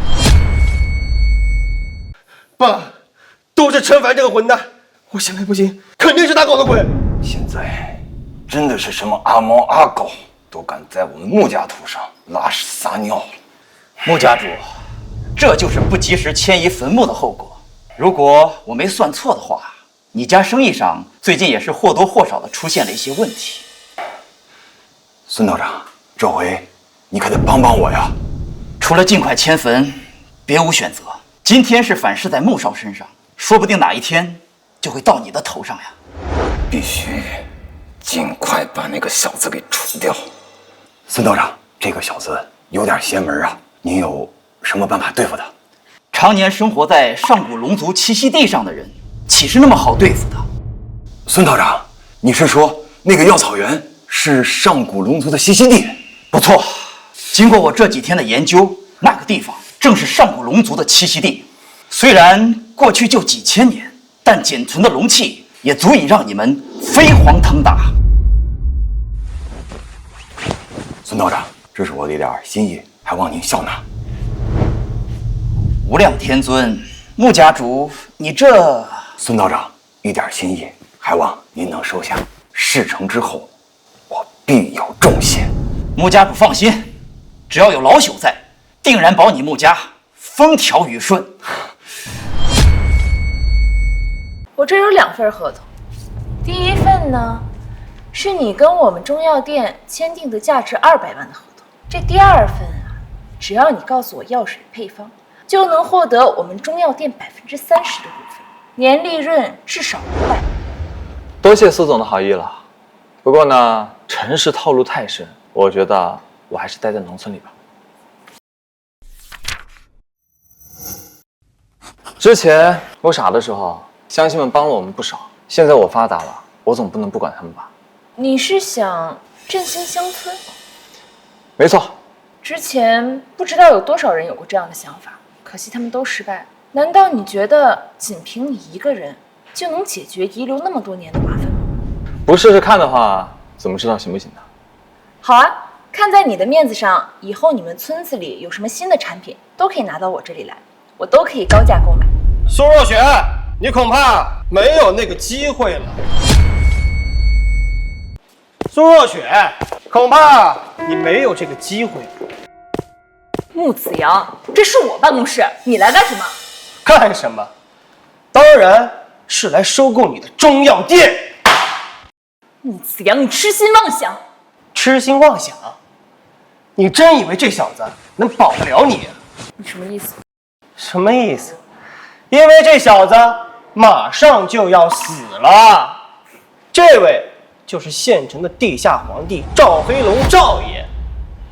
爸，都是陈凡这个混蛋，我现在不行，肯定是他搞的鬼。现在真的是什么阿猫阿狗都敢在我们穆家头上拉屎撒尿了。穆家主，这就是不及时迁移坟墓的后果。如果我没算错的话，你家生意上最近也是或多或少的出现了一些问题。孙道长，这回你可得帮帮我呀！除了尽快迁坟，别无选择。今天是反噬在穆少身上，说不定哪一天就会到你的头上呀！必须尽快把那个小子给除掉。孙道长，这个小子有点邪门啊，您有什么办法对付他？常年生活在上古龙族栖息地上的人，岂是那么好对付的？孙道长，你是说那个药草园是上古龙族的栖息地？不错，经过我这几天的研究，那个地方正是上古龙族的栖息地。虽然过去就几千年，但仅存的龙气也足以让你们飞黄腾达。孙道长，这是我的一点心意，还望您笑纳。无量天尊，穆家主，你这……孙道长，一点心意，还望您能收下。事成之后，我必有重谢。穆家主放心，只要有老朽在，定然保你穆家风调雨顺。我这有2份合同，第一份呢，是你跟我们中药店签订的价值200万的合同。这第2份啊，只要你告诉我药水配方，就能获得我们中药店30%的股份，年利润至少500万。多谢苏总的好意了，不过呢，城市套路太深，我觉得我还是待在农村里吧。之前我傻的时候，乡亲们帮了我们不少。现在我发达了，我总不能不管他们吧？你是想振兴乡村？没错。之前不知道有多少人有过这样的想法，可惜他们都失败了。难道你觉得仅凭你一个人就能解决遗留那么多年的麻烦吗？不试试看的话，怎么知道行不行呢？好啊，看在你的面子上，以后你们村子里有什么新的产品，都可以拿到我这里来，我都可以高价购买。苏若雪，你恐怕没有那个机会了。苏若雪，恐怕你没有这个机会了。穆子阳，这是我办公室，你来干什么？干什么？当然是来收购你的中药店。穆子阳，你痴心妄想！痴心妄想？你真以为这小子能保得了你？你什么意思？什么意思？因为这小子马上就要死了。这位就是县城的地下皇帝赵飞龙赵爷。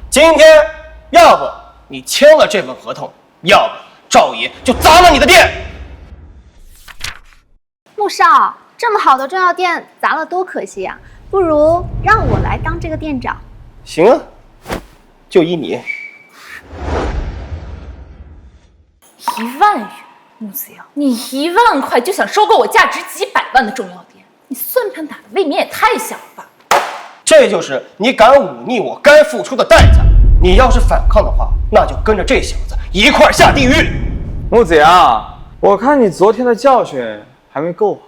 今天要不你签了这份合同，要不赵爷就砸了你的店。穆少，这么好的中药店砸了多可惜呀！不如让我来当这个店长。行啊，就依你。1万元，穆子阳，你1万块就想收购我价值几百万的中药店，你算盘打的未免也太小了吧！这就是你敢忤逆我该付出的代价。你要是反抗的话，那就跟着这小子一块下地狱。木子阳，我看你昨天的教训还没够啊。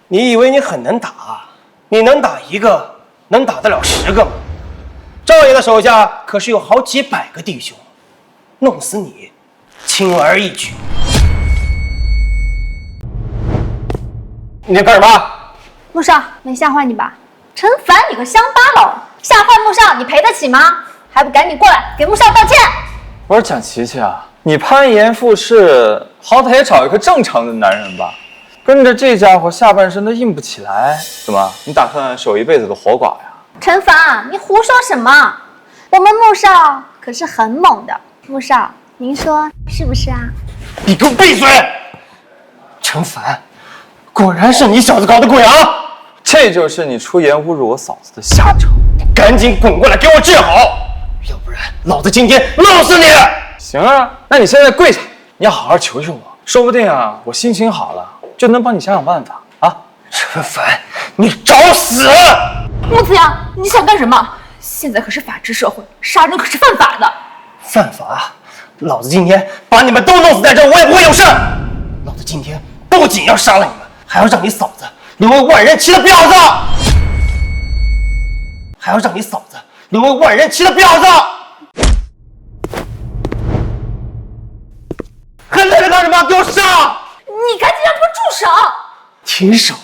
你以为你很能打？你能打一个，能打得了10个吗？赵爷的手下可是有好几百个弟兄，弄死你轻而易举。你在干什么？穆少，没吓坏你吧？陈凡，你个乡巴佬，吓坏穆少，你赔得起吗？还不赶紧过来给穆少道歉！我说蒋琪琪啊，你攀岩附势，好歹也找一个正常的男人吧。跟着这家伙下半身都硬不起来，怎么？你打算守一辈子的活寡呀？陈凡，你胡说什么？我们穆少可是很猛的。穆少，您说是不是啊？你给我闭嘴！陈凡，果然是你小子搞的鬼啊！这就是你出言侮辱我嫂子的下场。赶紧滚过来给我治好，要不然老子今天弄死你！行啊，那你现在跪下，你要好好求求我，说不定啊，我心情好了就能帮你想想办法啊！陈凡，你找死！穆子阳，你想干什么？现在可是法治社会，杀人可是犯法的。犯法？老子今天把你们都弄死在这，我也不会有事。老子今天不仅要杀了你们，还要让你嫂子沦为万人骑的婊子！还要让你嫂子沦为万人骑的婊子！还愣着干什么？给我上！你赶紧让他住手！停手！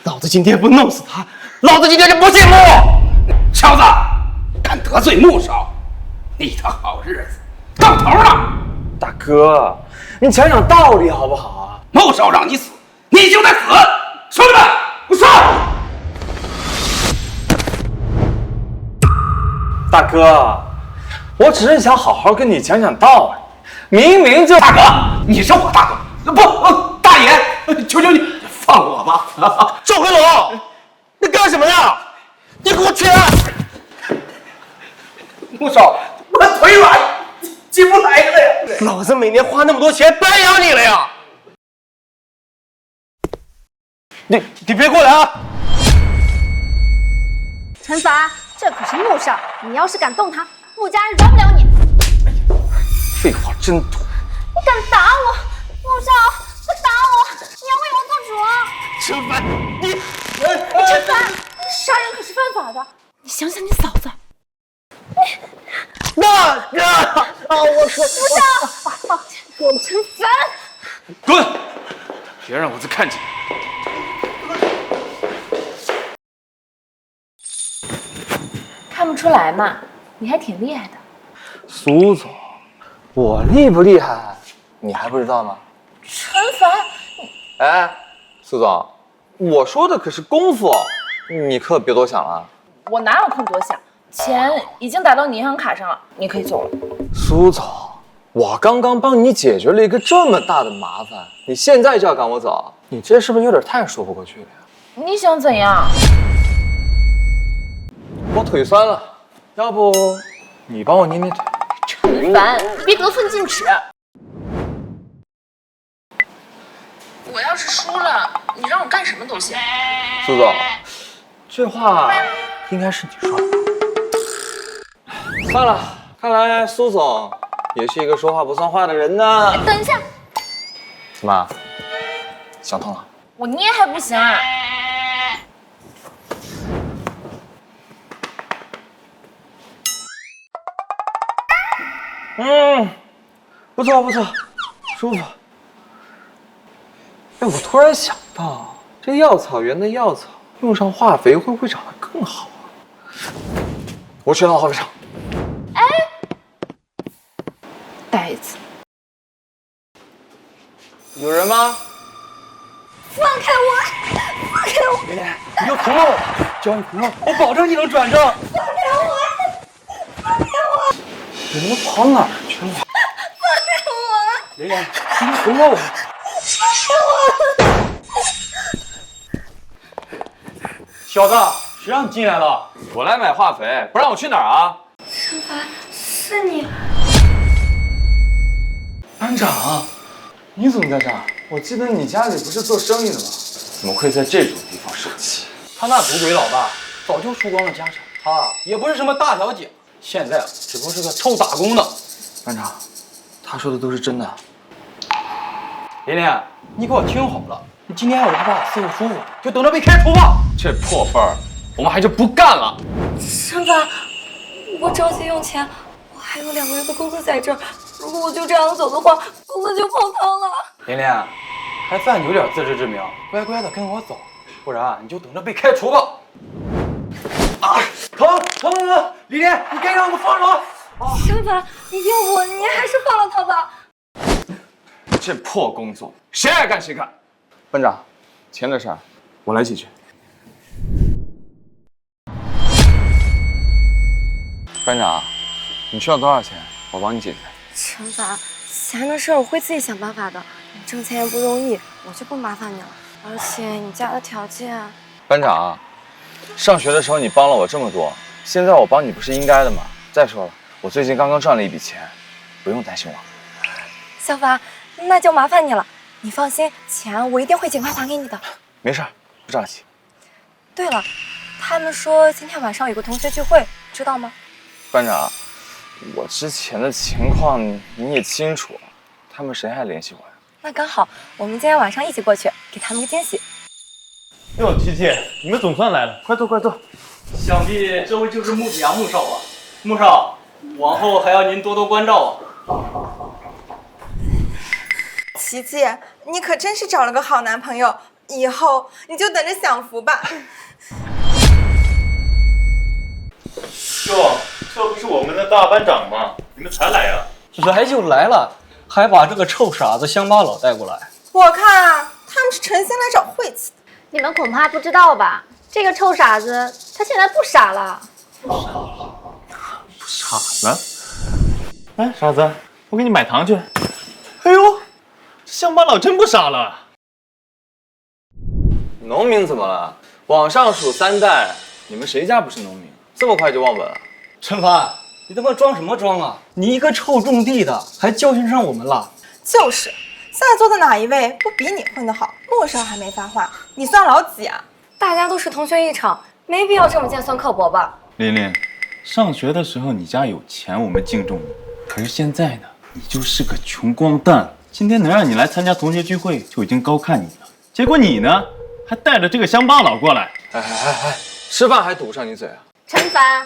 老子今天不弄死他，老子今天就不姓穆！小子，敢得罪穆少，你的好日子到头了！大哥，你讲讲道理好不好啊？穆少让你死，你就得死！兄弟们，我上！大哥，我只是想好好跟你讲讲道理，明明就……大哥，你是我大哥，不，大爷，求求你放我吧！赵回龙，你干什么呀？你给我起来！穆少，我腿软，进不来了呀！老子每年花那么多钱白养你了呀！你别过来啊！陈凡，这可是穆少，你要是敢动他，穆家人饶不了你。废话真多。你敢打我？穆少，快打我！你要为我做主啊！陈凡，你陈凡，杀人可是犯法的，你想想你嫂子。大哥啊！我说穆少，陈凡，滚！别让我再看见你。看不出来嘛，你还挺厉害的。苏总，我厉不厉害，你还不知道吗？陈凡，哎，苏总，我说的可是功夫，你可别多想了。我哪有空多想，钱已经打到你银行卡上了，你可以走了。苏总，我刚刚帮你解决了一个这么大的麻烦，你现在就要赶我走，你这是不是有点太说不过去了呀？你想怎样？我腿酸了，要不你帮我捏捏腿？陈凡，你别得寸进尺。我要是输了，你让我干什么都行。苏总，这话应该是你说的。算了，看来苏总也是一个说话不算话的人呢。等一下，怎么，想通了？我捏还不行啊？不错不错，舒服。哎，我突然想到，这药草园的药草用上化肥会不会长得更好啊？我去趟化肥厂。哎，呆子，有人吗？放开我！放开我！莲莲，你就同了我，只要你同了，我保证你能转正。放开我！放开我！你们跑哪儿去了？放开我！莲莲，你同了我。放开我！小子，谁让你进来了？我来买化肥，不让我去哪儿啊？陈凡，是你。班长，你怎么在这儿？我记得你家里不是做生意的吗？怎么会在这种地方受气？他那赌鬼老爸早就输光了家产，他也不是什么大小姐，现在只不过是个臭打工的。班长，他说的都是真的。琳琳，你给我听好了，你今天要是不把伺候舒服，就等着被开除吧。这破份儿，我们还是不干了。陈凡，我着急用钱，我还有2个月的工资在这儿，如果我就这样走的话，工资就泡汤了。琳琳，还算有点自知之明，乖乖的跟我走，不然你就等着被开除吧。啊，疼！琳琳，你该让我放手。陈凡，你要不你还是放了他吧。这破工作，谁爱干谁干。班长，钱的事儿我来解决。班长，你需要多少钱？我帮你解决。陈凡，钱的事儿我会自己想办法的。你挣钱也不容易，我就不麻烦你了。而且你家的条件……班长，上学的时候你帮了我这么多，现在我帮你不是应该的吗？再说了，我最近刚刚赚了一笔钱，不用担心我。小凡，那就麻烦你了。你放心，钱我一定会尽快还给你的。没事，不着急。对了，他们说今天晚上有个同学聚会，知道吗？班长，我之前的情况你也清楚，他们谁还联系我呀？那刚好，我们今天晚上一起过去，给他们个惊喜。哟，琪琪，你们总算来了，快坐快坐。想必这位就是穆子阳穆少吧？穆少，往后还要您多多关照啊。琪琪，你可真是找了个好男朋友，以后你就等着享福吧。哟，这不是我们的大班长吗？你们才来啊？来就来了，还把这个臭傻子乡巴佬带过来。我看啊，他们是诚心来找晦气的。你们恐怕不知道吧？这个臭傻子，他现在不傻了。傻了？哎，傻子，我给你买糖去。哎呦，乡巴佬真不傻了。农民怎么了？往上数3代，你们谁家不是农民？这么快就忘本了？陈凡，你他妈装什么装啊？你一个臭种地的，还教训上我们了？就是，在座的哪一位不比你混得好？穆少还没发话，你算老几啊？大家都是同学一场，没必要这么尖酸刻薄吧？琳琳，上学的时候你家有钱，我们敬重你。可是现在呢，你就是个穷光蛋。今天能让你来参加同学聚会，就已经高看你了。结果你呢，还带着这个乡巴佬过来。哎，吃饭还堵上你嘴啊？陈凡，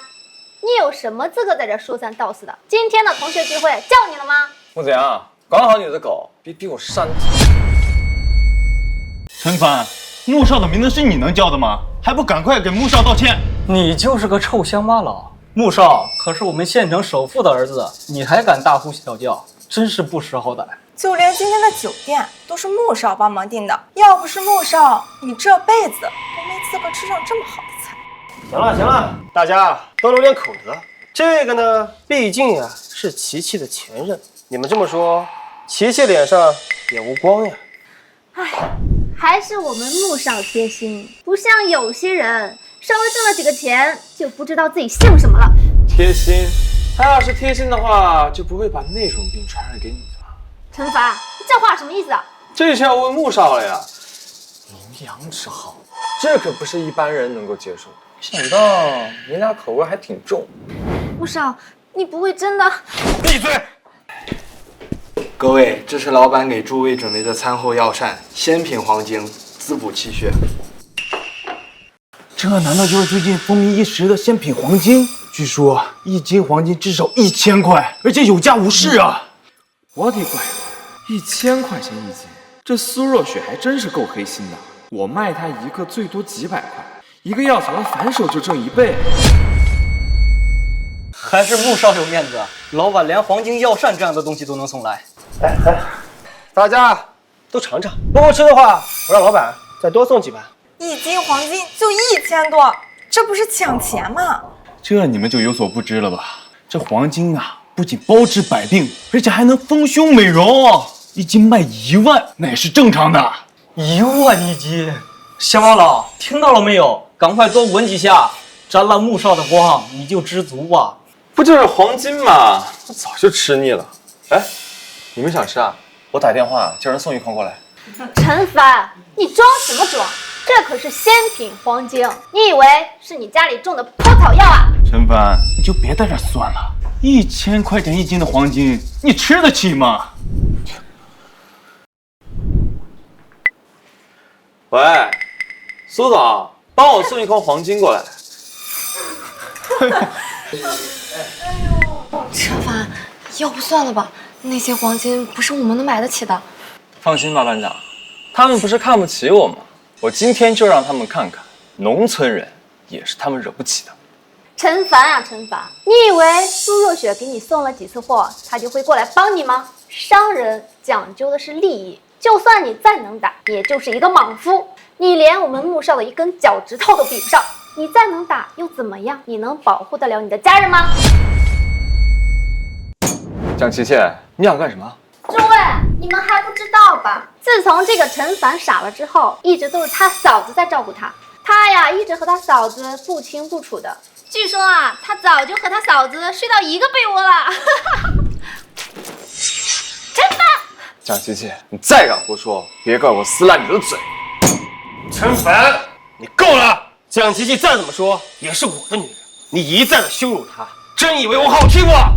你有什么资格在这说三道四的？今天的同学聚会叫你了吗？穆子阳，管好你的狗，别逼我扇你。陈凡，穆少的名字是你能叫的吗？还不赶快给穆少道歉！你就是个臭乡巴佬。穆少可是我们县城首富的儿子，你还敢大呼小叫，真是不识好歹。就连今天的酒店都是穆少帮忙订的，要不是穆少，你这辈子都没资格吃上这么好的菜。行了，大家都留点口德。这个呢，毕竟呀是琪琪的前任，你们这么说，琪琪脸上也无光呀。唉，还是我们穆少贴心，不像有些人稍微挣了几个钱就不知道自己姓什么了。贴心，他要是贴心的话，就不会把那种病传染给你的。陈凡，这话什么意思啊？这是要问穆少了呀。名扬之好，这可不是一般人能够接受的。没想到你俩口味还挺重。穆少，你不会真的……闭嘴！各位，这是老板给诸位准备的餐后药膳，鲜品黄精，滋补气血。这难道就是最近风靡一时的鲜品黄金？据说1斤黄金至少1000块，而且有价无市啊！我的乖，1000块钱1斤，这苏若雪还真是够黑心的。我卖她一个最多几百块，一个药草她反手就挣1倍。还是穆少有面子，老板连黄金药膳这样的东西都能送来。大家都尝尝，不够吃的话，我让老板再多送几盘。1斤黄金就1000多，这不是抢钱吗？这你们就有所不知了吧？这黄金啊，不仅包治百病，而且还能丰胸美容，1斤卖1万，那也是正常的。1万1斤，小王老听到了没有？赶快多闻几下，沾了穆少的光，你就知足吧。不就是黄金吗？我早就吃腻了。哎，你们想吃啊？我打电话叫人送1筐过来。陈凡，你装什么装？这可是鲜品黄金，你以为是你家里种的破草药啊？陈凡，你就别在这算了，1000块钱1斤的黄金，你吃得起吗？喂，苏总，帮我送1筐黄金过来。陈凡，要不算了吧，那些黄金不是我们能买得起的。放心吧，班长，他们不是看不起我吗？我今天就让他们看看，农村人也是他们惹不起的。陈凡啊，陈凡，你以为苏若雪给你送了几次货，她就会过来帮你吗？商人讲究的是利益，就算你再能打，也就是一个莽夫，你连我们穆少的一根脚趾头都比不上。你再能打又怎么样？你能保护得了你的家人吗？蒋琪琪，你想干什么？诸位，你们还不知道吧？自从这个陈凡傻了之后，一直都是他嫂子在照顾他。他呀，一直和他嫂子不清不楚的。据说啊，他早就和他嫂子睡到一个被窝了。陈凡，蒋琪琪，你再敢胡说，别怪我撕烂你的嘴。陈凡，你够了！蒋琪琪再怎么说也是我的女人，你一再的羞辱她，真以为我好欺负啊？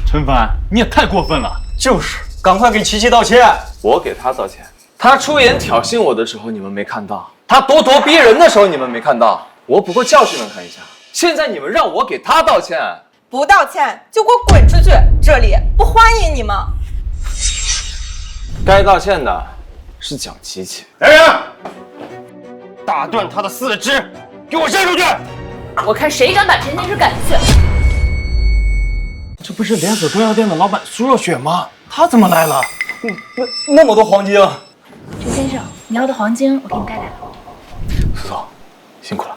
陈凡，你也太过分了！就是，赶快给琪琪道歉。我给她道歉。她出言挑衅我的时候，你们没看到；她咄咄逼人的时候，你们没看到。我不过教训了她一下。现在你们让我给她道歉，不道歉就给我滚出去，这里不欢迎你们。该道歉的是蒋琪琪。来人，打断她的4肢，给我扔出去！我看谁敢把陈先生赶出去。这不是连锁中药店的老板苏若雪吗？她怎么来了？那么多黄金啊！陈先生，你要的黄金我给你带来了。苏总，辛苦了。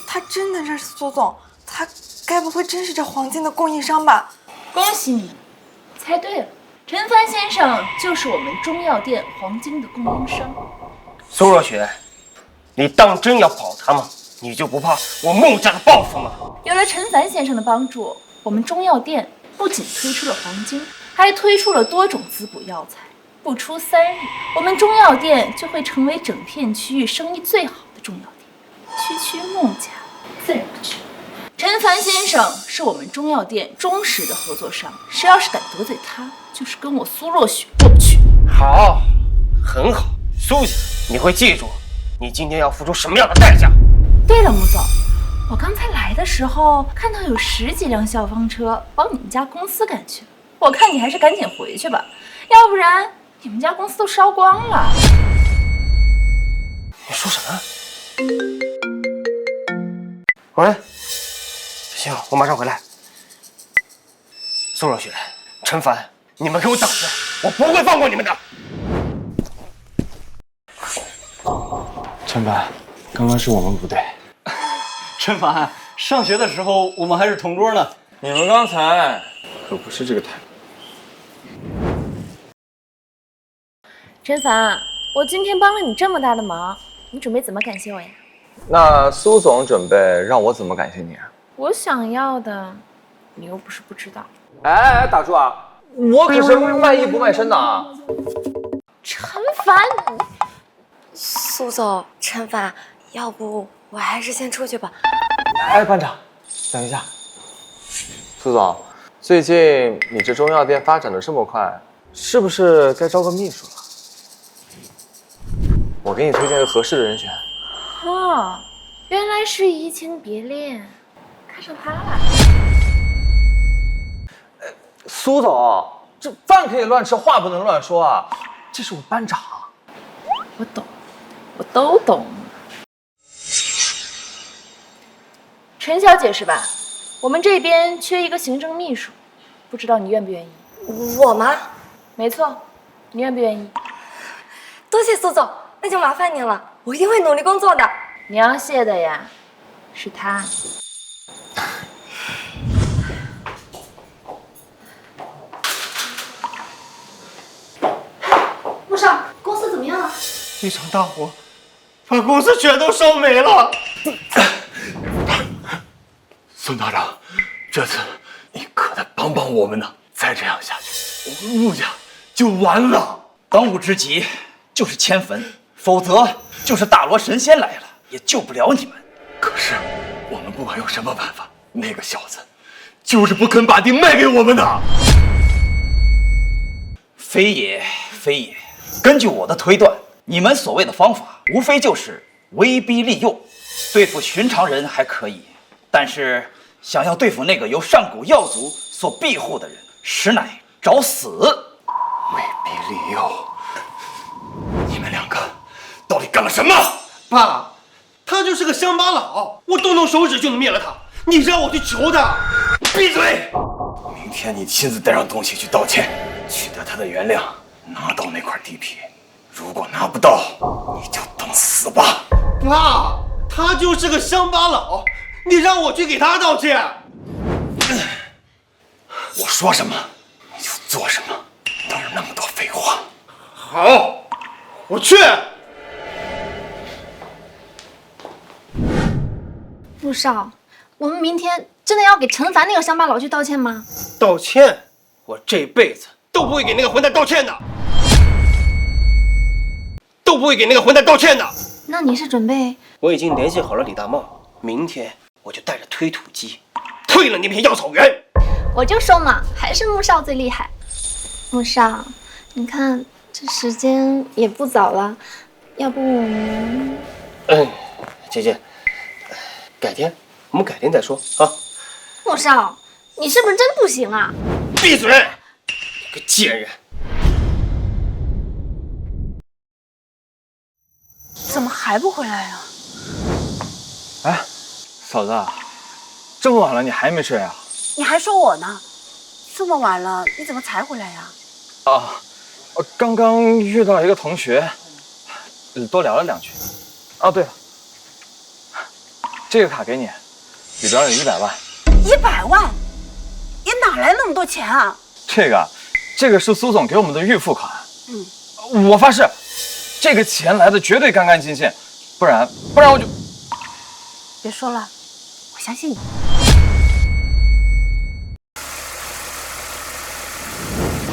他真的认识苏总，他该不会真是这黄金的供应商吧？恭喜你们，猜对了，陈凡先生就是我们中药店黄金的供应商。苏若雪，你当真要保他吗？你就不怕我穆家的报复吗？有了陈凡先生的帮助，我们中药店不仅推出了黄金，还推出了多种滋补药材。不出3日，我们中药店就会成为整片区域生意最好的中药店，区区穆家自然不缺。陈凡先生是我们中药店忠实的合作商，谁要是敢得罪他，就是跟我苏若雪过不去。好，很好，苏家，你会记住你今天要付出什么样的代价。对了，穆总，我刚才来的时候看到有10几辆消防车往你们家公司赶去了，我看你还是赶紧回去吧，要不然你们家公司都烧光了。你说什么？喂，行，我马上回来。苏若雪、陈凡，你们给我等着，我不会放过你们的。陈凡，刚刚是我们不对。陈凡，上学的时候我们还是同桌呢。你们刚才可不是这个态度。陈凡，我今天帮了你这么大的忙，你准备怎么感谢我呀？那苏总准备让我怎么感谢你啊？我想要的，你又不是不知道。哎，打住啊！我可是卖艺不卖身的啊！陈凡，苏总，陈凡，要不我还是先出去吧。哎，班长，等一下。苏总，最近你这中药店发展的这么快，是不是该招个秘书了？我给你推荐个合适的人选。哦，原来是移情别恋，看上他了。苏总，这饭可以乱吃，话不能乱说啊！这是我班长。我懂，我都懂。陈小姐是吧？我们这边缺一个行政秘书，不知道你愿不愿意？我吗？没错，你愿不愿意？多谢苏总，那就麻烦您了，我一定会努力工作的。你要谢的呀，是他。陆少，公司怎么样了？一场大火，把公司全都烧没了。孙道长，这次你可得帮帮我们呐！再这样下去，我们穆家就完了。当务之急就是迁坟，否则就是大罗神仙来了也救不了你们。可是我们不管用什么办法，那个小子就是不肯把地卖给我们的。非也，非也。根据我的推断，你们所谓的方法，无非就是威逼利诱。对付寻常人还可以，但是想要对付那个由上古药族所庇护的人，实乃找死。威逼利诱，你们两个到底干了什么？爸，他就是个乡巴佬，我动动手指就能灭了他。你让我去求他？闭嘴！明天你亲自带上东西去道歉，取得他的原谅，拿到那块地皮。如果拿不到，你就等死吧。爸，他就是个乡巴佬，你让我去给他道歉。我说什么你就做什么，哪有那么多废话？好，我去。陆少，我们明天真的要给陈凡那个乡巴佬去道歉吗？道歉？我这辈子都不会给那个混蛋道歉的，都不会给那个混蛋道歉的。那你是准备？我已经联系好了李大茂，明天我就带着推土机推了那片药草园。我就说嘛，还是穆少最厉害。穆少，你看这时间也不早了，要不我们……姐姐，改天我们改天再说啊。穆少，你是不是真不行啊？闭嘴！你个贱人！怎么还不回来呀？哎，嫂子，这么晚了你还没睡啊？你还说我呢？这么晚了，你怎么才回来呀？啊，我刚刚遇到一个同学，多聊了两句。哦，对了，这个卡给你，里边有100万。100万？你哪来那么多钱啊？这个是苏总给我们的预付款。我发誓，这个钱来的绝对干干净净，不然我就……别说了，我相信你。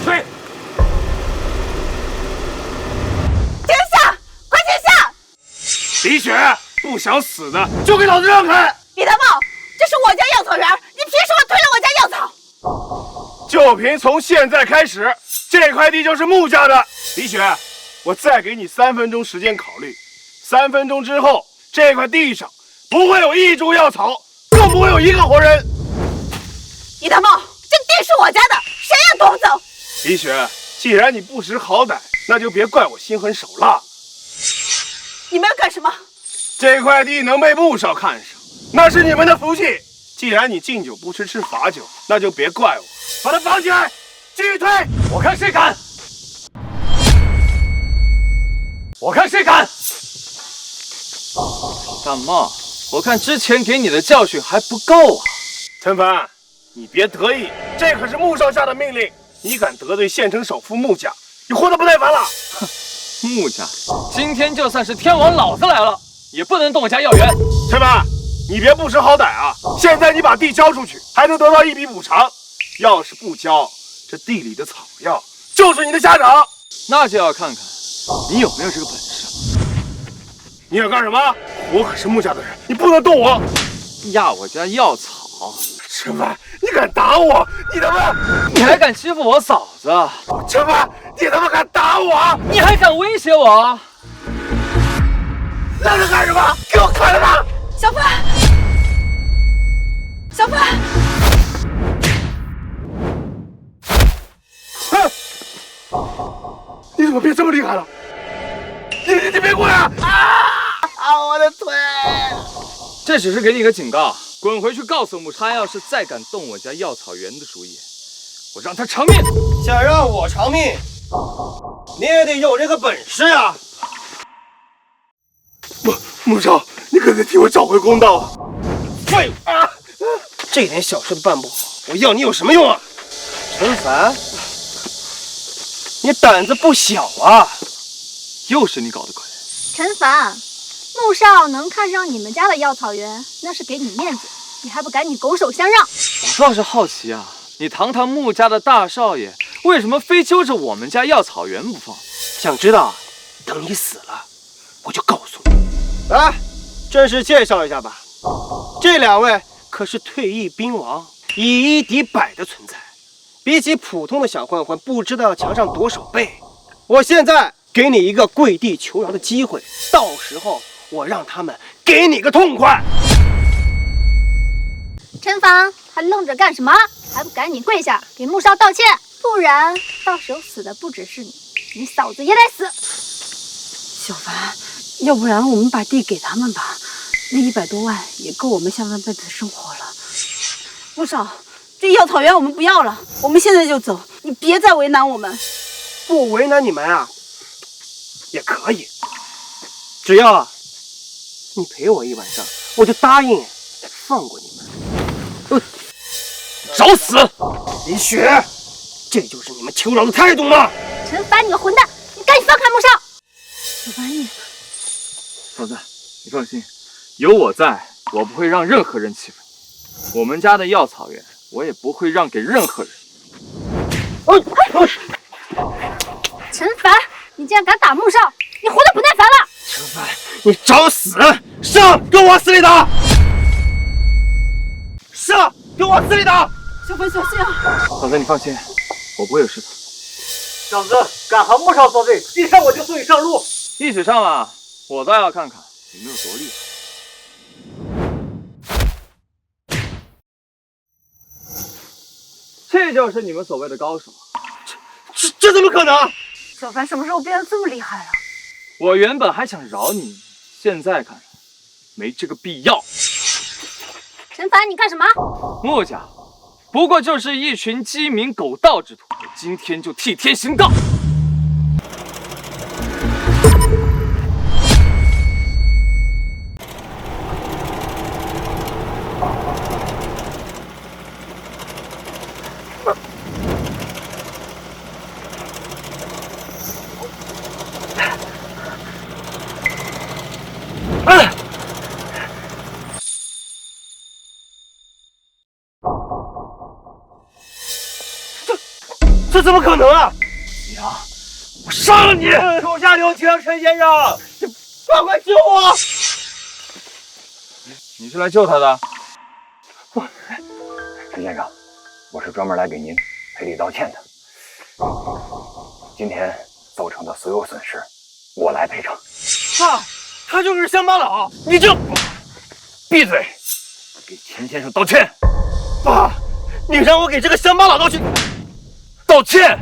吹！停下！快停下！李雪，不想死的就给老子让开！李大茂，这是我家药草园，你凭什么推了我家药草？就凭从现在开始，这块地就是穆家的。李雪，我再给你3分钟时间考虑，3分钟之后，这块地上不会有一株药草，更不会有一个活人。李大茂，这地是我家的，谁也夺不走。李雪，既然你不识好歹，那就别怪我心狠手辣。你们要干什么？这块地能被穆少看上，那是你们的福气。既然你敬酒不吃吃罚酒，那就别怪我，把他绑起来，继续推。我看谁敢！我看谁敢！大茂，我看之前给你的教训还不够啊。陈凡，你别得意，这可是穆少下的命令，你敢得罪县城首富穆家，你活得不耐烦了？哼，穆家，今天就算是天王老子来了，也不能动我家药园。陈凡，你别不识好歹啊！现在你把地交出去，还能得到一笔补偿。要是不交，这地里的草药就是你的下场。那就要看看你有没有这个本事。你想干什么？我可是穆家的人，你不能动我！压我家药草，陈凡，你敢打我？你他妈！你还敢欺负我嫂子？陈凡，你他妈敢打我？你还敢威胁我？愣着干什么？给我砍了他！小凡，小凡！你怎么变这么厉害了？你别过来！啊！我的腿！这只是给你个警告，滚回去告诉穆，他要是再敢动我家药草园的主意，我让他偿命。想让我偿命，你也得有这个本事呀！穆少，你可得替我找回公道啊！废物啊！这点小事都办不好，我要你有什么用啊？陈凡，你胆子不小啊！又是你搞的鬼！陈凡，穆少能看上你们家的药草园，那是给你面子，你还不赶紧拱手相让？我倒是好奇啊，你堂堂穆家的大少爷，为什么非揪着我们家药草园不放？想知道？等你死了，我就告诉你。来，正式介绍一下吧，这两位可是退役兵王，以一敌百的存在，比起普通的小混混，不知道要强上多少倍。我现在给你一个跪地求饶的机会，到时候我让他们给你个痛快。陈凡，还愣着干什么？还不赶紧跪下给穆少道歉，不然到时候死的不只是你，你嫂子也得死。小凡，要不然我们把地给他们吧，那100多万也够我们下半辈子的生活了。穆少，这药草园我们不要了，我们现在就走，你别再为难我们。不为难你们啊，也可以，只要你陪我一晚上，我就答应放过你们。找死！李雪，这就是你们求饶的态度吗？陈凡，你个混蛋，你赶紧放开穆少！小凡，你嫂子，你放心，有我在，我不会让任何人欺负你。我们家的药草园，我也不会让给任何人。陈凡，你竟然敢打穆少，你活得不耐烦了！陈凡，你找死！上，跟我往死里打！上，跟我往死里打！小凡，小心啊！嫂子，你放心，我不会有事的。小子，敢和穆少作对，今天我就送你上路。一起上吧，我倒要看看你们有多厉害。这就是你们所谓的高手。这怎么可能？小凡什么时候变得这么厉害了？我原本还想饶你，现在看来没这个必要。陈凡，你干什么？穆家不过就是一群鸡鸣狗盗之徒，我今天就替天行道。这怎么可能啊！娘，我杀了你！手下留情，陈先生，快救我！你是来救他的？陈先生，我是专门来给您赔礼道歉的。今天造成的所有损失，我来赔偿。爸，他就是乡巴佬，你就闭嘴，给钱先生道歉。爸，你让我给这个乡巴佬道歉。道歉！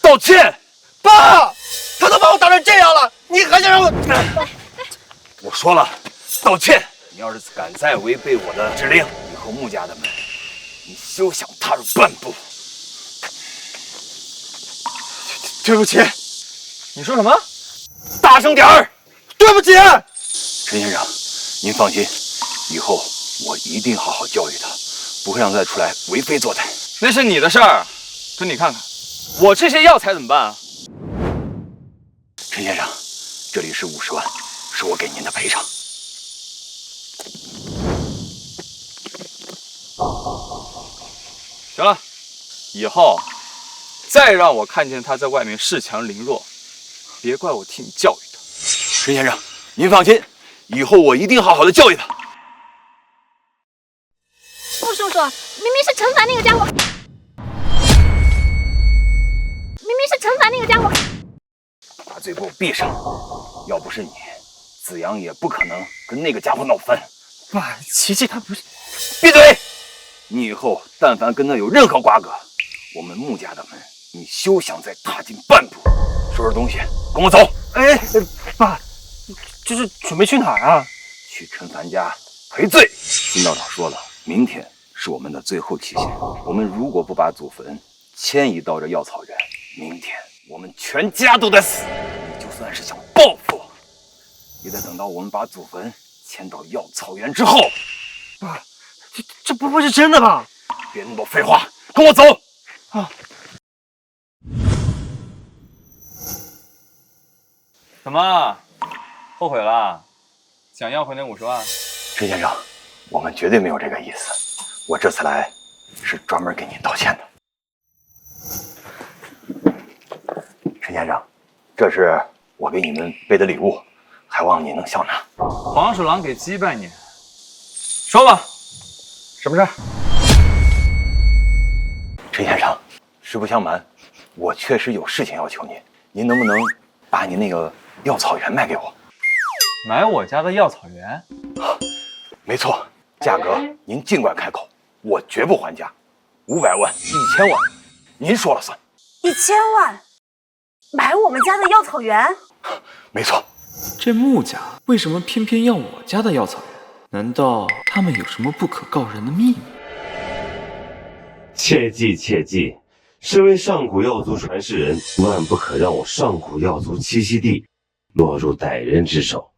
道歉！爸，他都把我打成这样了，你还想让我？我说了，道歉！你要是敢再违背我的指令，以后穆家的门，你休想踏入半步。对不起。你说什么？大声点儿！对不起。陈先生，您放心，以后我一定好好教育他，不会让他再出来为非作歹。那是你的事儿。可你看看，我这些药材怎么办啊？陈先生，这里是50万，是我给您的赔偿。行了，以后再让我看见他在外面恃强凌弱，别怪我替你教育他。陈先生，您放心，以后我一定好好的教育他。陆叔叔，明明是陈凡那个家伙，明明是陈凡那个家伙。把嘴给我闭上！要不是你，子阳也不可能跟那个家伙闹翻。爸，琪琪他不是……闭嘴！你以后但凡跟他有任何瓜葛，我们穆家的门你休想再踏进半步。收拾东西，跟我走。哎，爸，这是准备去哪儿啊？去陈凡家赔罪。金道长说了，明天是我们的最后期限。我们如果不把祖坟迁移到这药草园，明天我们全家都得死。你就算是想报复，也得等到我们把祖坟迁到药草园之后。爸，这不会是真的吧？别那么多废话，跟我走。啊！怎么，后悔了？想要回那50万？陈先生，我们绝对没有这个意思。我这次来是专门给您道歉的。陈先生，这是我给你们备的礼物，还望你能笑纳。黄鼠狼给鸡拜年，说吧，什么事儿？陈先生，实不相瞒，我确实有事情要求您，您能不能把你那个药草园卖给我？买我家的药草园？没错，价格您尽管开口，我绝不还价。500万、1000万，您说了算。1000万，买我们家的药草园？没错。这穆家为什么偏偏要我家的药草园？难道他们有什么不可告人的秘密？切记切记，身为上古药族传世人，万不可让我上古药族栖息地落入歹人之手。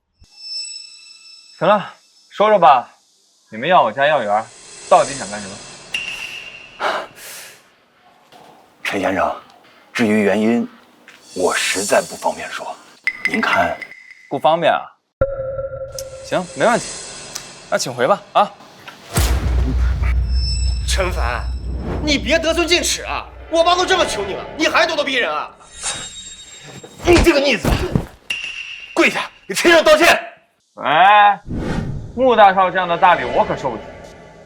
行了，说说吧，你们要我家药园，到底想干什么？陈先生，至于原因，我实在不方便说。您看，不方便啊？行，没问题，那请回吧。啊，陈凡，你别得寸进尺啊！我爸都这么求你了，你还咄咄逼人啊！你这个逆子，跪下，给陈先生道歉！喂，穆大少这样的大礼我可受不起，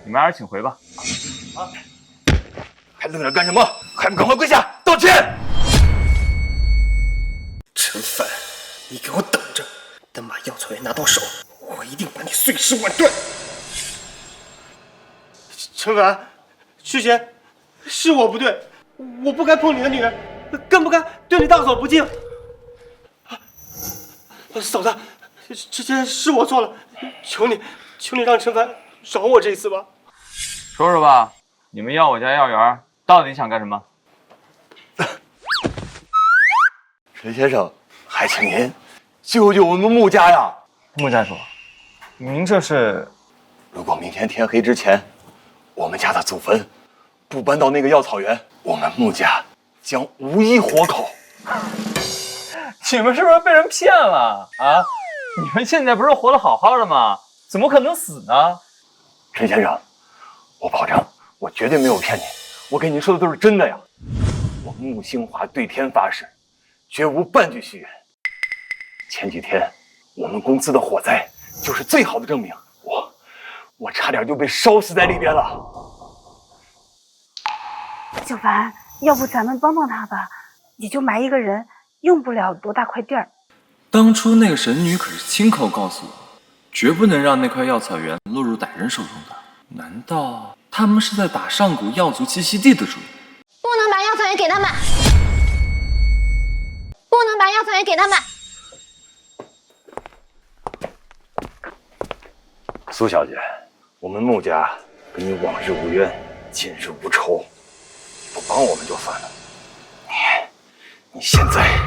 你们还是请回吧。啊，还愣着干什么？还不赶快跪下道歉！陈凡，你给我等着，等把药草园拿到手，我一定把你碎尸万段。陈凡，之前是我不对，我不该碰你的女人，更不该对你大嫂不敬。嫂子，之前是我错了，求你让陈凡饶我这一次吧。说说吧，你们要我家药园到底想干什么？陈先生，还请您救救我们穆家呀！穆家主，您这是……如果明天天黑之前，我们家的祖坟不搬到那个药草园，我们穆家将无一活口。你们是不是被人骗了啊？你们现在不是活得好好的吗？怎么可能死呢？陈先生，我保证，我绝对没有骗你，我跟您说的都是真的呀。我穆兴华对天发誓，绝无半句虚言。前几天我们公司的火灾就是最好的证明，我差点就被烧死在里边了。小凡，要不咱们帮帮他吧？也就埋一个人，用不了多大块地儿。当初那个神女可是亲口告诉我，绝不能让那块药草园落入歹人手中的。难道他们是在打上古药族栖息地的主意？不能把药草园给他们，不能把药草园给他们。苏小姐，我们穆家跟你往日无冤，近日无仇，不帮我们就算了，你现在……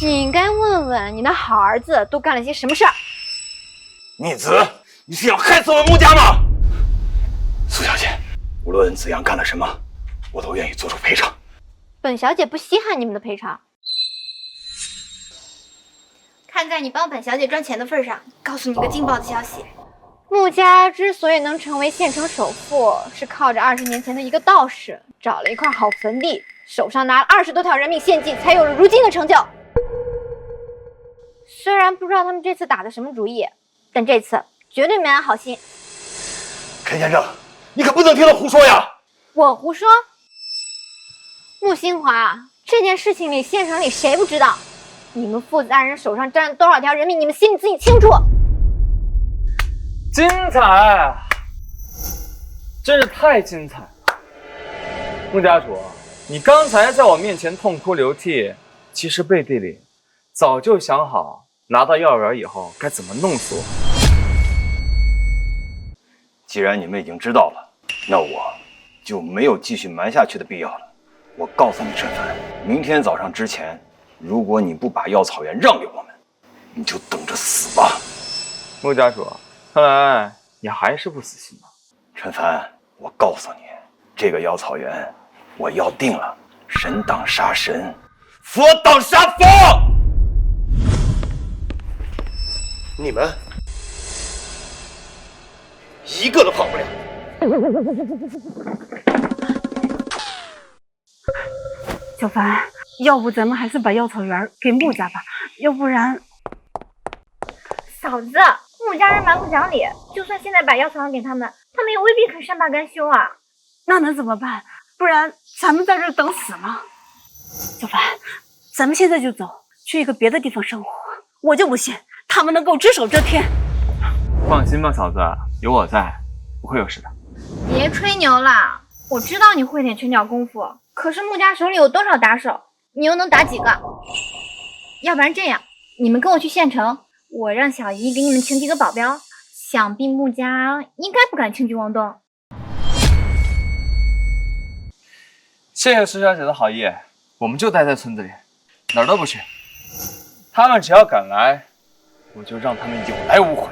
你应该问问你的好儿子都干了些什么事儿。逆子，你是想害死我们穆家吗？苏小姐，无论子阳干了什么，我都愿意做出赔偿。本小姐不稀罕你们的赔偿。看在你帮本小姐赚钱的份上，告诉你个劲爆的消息：穆家之所以能成为县城首富，是靠着20年前的一个道士找了一块好坟地，手上拿了20多条人命献祭，才有了如今的成就。虽然不知道他们这次打的什么主意，但这次绝对没安好心。陈先生，你可不能听他胡说呀！我胡说？穆新华，这件事情里县城里谁不知道？你们父子二人手上沾了多少条人命，你们心里自己清楚。精彩，真是太精彩了！穆家主，你刚才在我面前痛哭流涕，其实背地里早就想好拿到药丸以后该怎么弄死我。既然你们已经知道了，那我就没有继续瞒下去的必要了。我告诉你陈凡，明天早上之前，如果你不把药草园让给我们，你就等着死吧。穆家主，看来你还是不死心吧？陈凡，我告诉你，这个药草园我要定了，神挡杀神，佛挡杀佛。你们一个都跑不了。小凡，要不咱们还是把药草园给穆家吧，要不然……嫂子，穆家人蛮不讲理，就算现在把药草园给他们，他们也未必肯善罢甘休啊。那能怎么办？不然咱们在这儿等死吗？小凡，咱们现在就走，去一个别的地方生活。我就不信他们能够只手遮天。放心吧，嫂子，有我在，不会有事的。别吹牛啦，我知道你会点拳脚功夫，可是穆家手里有多少打手，你又能打几个？要不然这样，你们跟我去县城，我让小姨给你们请几个保镖，想必穆家应该不敢轻举妄动。谢谢施小姐的好意，我们就待在村子里，哪儿都不去。他们只要敢来，我就让他们有来无回。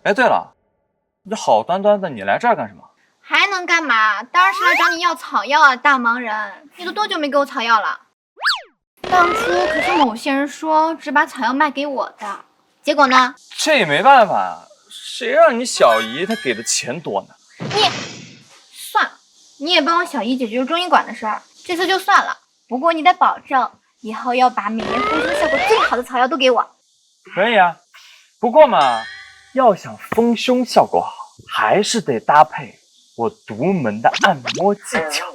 哎，对了，这好端端的你来这儿干什么？还能干嘛？当然是来找你要草药啊，大忙人！你都多久没给我草药了？当初可是某些人说只把草药卖给我的，结果呢？这也没办法，谁让你小姨她给的钱多呢？算了，你也帮我小姨解决中医馆的事儿，这次就算了。不过你得保证以后要把每年丰胸效果最好的草药都给我。可以啊，不过嘛，要想丰胸效果好，还是得搭配我独门的按摩技巧。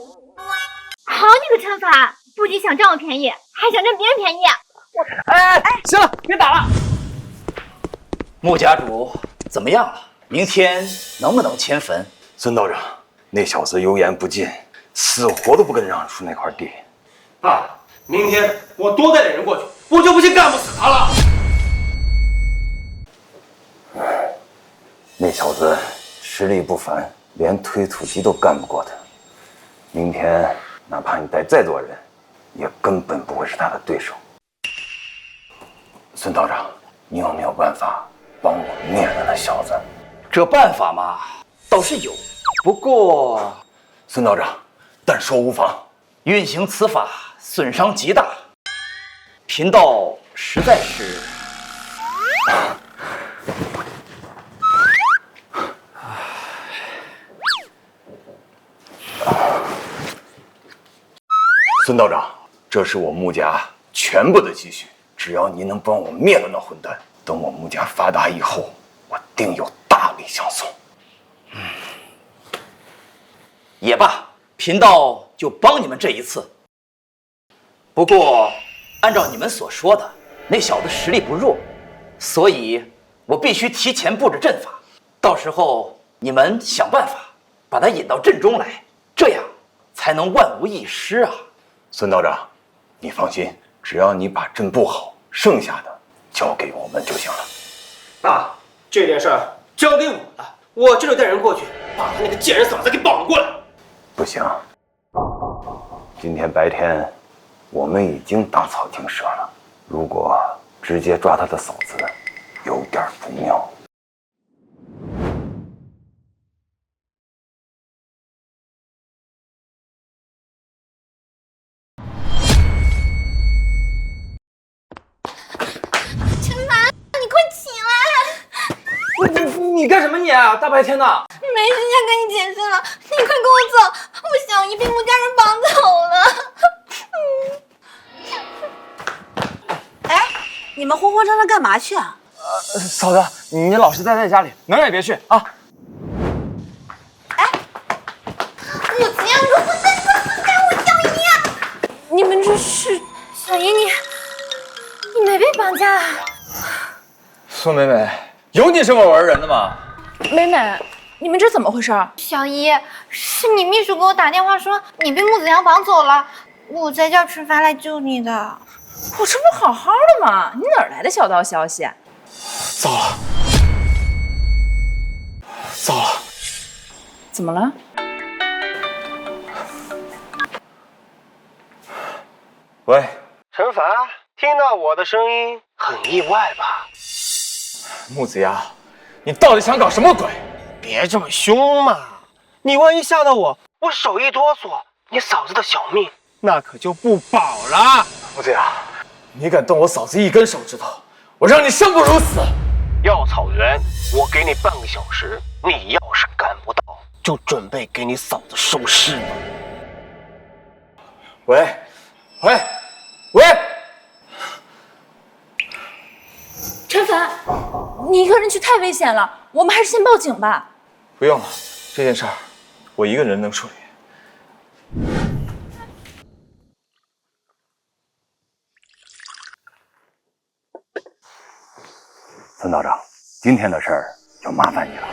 好你个陈凡，不仅想占我便宜，还想占别人便宜。哎，行了，别打了。穆家主怎么样了？明天能不能迁坟？孙道长，那小子油盐不进，死活都不肯让出那块地。爸，明天我多带点人过去，我就不信干不死他了。那小子实力不凡，连推土机都干不过他。明天哪怕你带再多人，也根本不会是他的对手。孙道长，你有没有办法帮我灭了那小子？这办法嘛，倒是有，不过……孙道长，但说无妨。运行此法损伤极大，贫道实在是……孙道长，这是我穆家全部的积蓄，只要您能帮我灭了那混蛋，等我穆家发达以后，我定有大礼相送。也罢，贫道就帮你们这一次。不过，按照你们所说的，那小子实力不弱，所以我必须提前布置阵法，到时候你们想办法把他引到阵中来，这样才能万无一失啊！孙道长，你放心，只要你把阵布好，剩下的交给我们就行了。爸，这件事儿交给我了，我这就带人过去，把他那个贱人嫂子给绑过来。不行，今天白天我们已经打草惊蛇了，如果直接抓他的嫂子，有点不妙。你干什么你啊？大白天的。没时间跟你解释了，你快跟我走，我小姨被穆家人绑走了。哎，你们慌慌张张干嘛去啊？嫂子，你老实待在家里，哪儿也别去啊。穆子阳，你个混蛋，你快放开我，小姨！你们这是？小姨，你没被绑架？苏美美，有你这么玩人的吗？美美，你们这怎么回事？小姨，是你秘书给我打电话说你被穆子阳绑走了，我才叫陈凡来救你的。我这不好好的吗？你哪儿来的小道消息？糟了，糟了！怎么了？喂，陈凡，听到我的声音很意外吧？穆子阳，你到底想搞什么鬼？别这么凶嘛！你万一吓到我手一哆嗦，你嫂子的小命那可就不保了。穆子阳，你敢动我嫂子一根手指头，我让你生不如死！药草园，我给你半个小时，你要是赶不到，就准备给你嫂子收尸吧。喂，喂，喂！陈凡，你一个人去太危险了，我们还是先报警吧。不用了，这件事儿我一个人能处理。孙道长，今天的事儿就麻烦你了。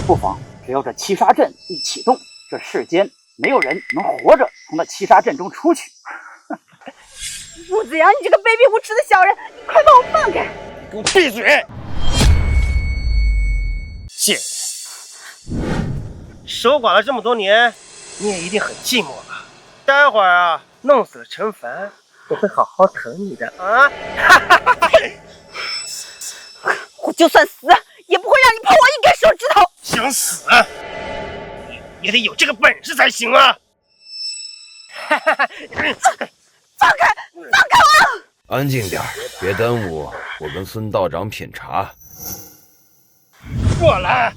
不妨只要这七杀阵一启动，这世间没有人能活着从那七杀阵中出去。穆子阳，你这个卑鄙无耻的小人，你快把我放开！你给我闭嘴！贱人，守寡了这么多年，你也一定很寂寞吧？待会儿啊，弄死了陈凡，我会好好疼你的啊！我就算死，也不会让你碰我一根手指头。想死也得有这个本事才行啊！放开！放开我！安静点，别耽误我跟孙道长品茶。过来！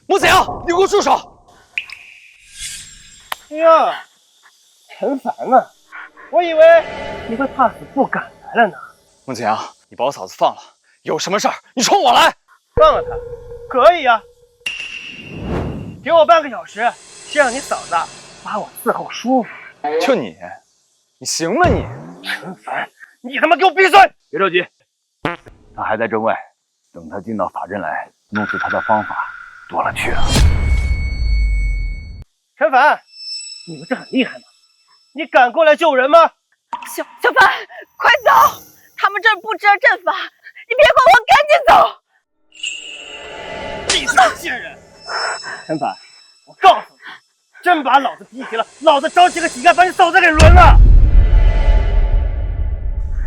穆子阳，你给我住手！哟，陈凡啊，我以为你会怕死不敢来了呢。穆子阳，你把我嫂子放了，有什么事儿你冲我来。放了他，可以呀。给我半个小时，先让你嫂子把我伺候舒服。就你行吗你？陈凡，你他妈给我闭嘴！别着急，他还在阵外，等他进到法阵来，弄死他的方法多了去了。陈凡，你不是很厉害吗？你敢过来救人吗？小凡，快走！他们这儿布置了阵法，你别管我，赶紧走！闭嘴，贱人！陈凡，我告诉你，真把老子逼急了，老子找几个乞丐把你嫂子给轮了，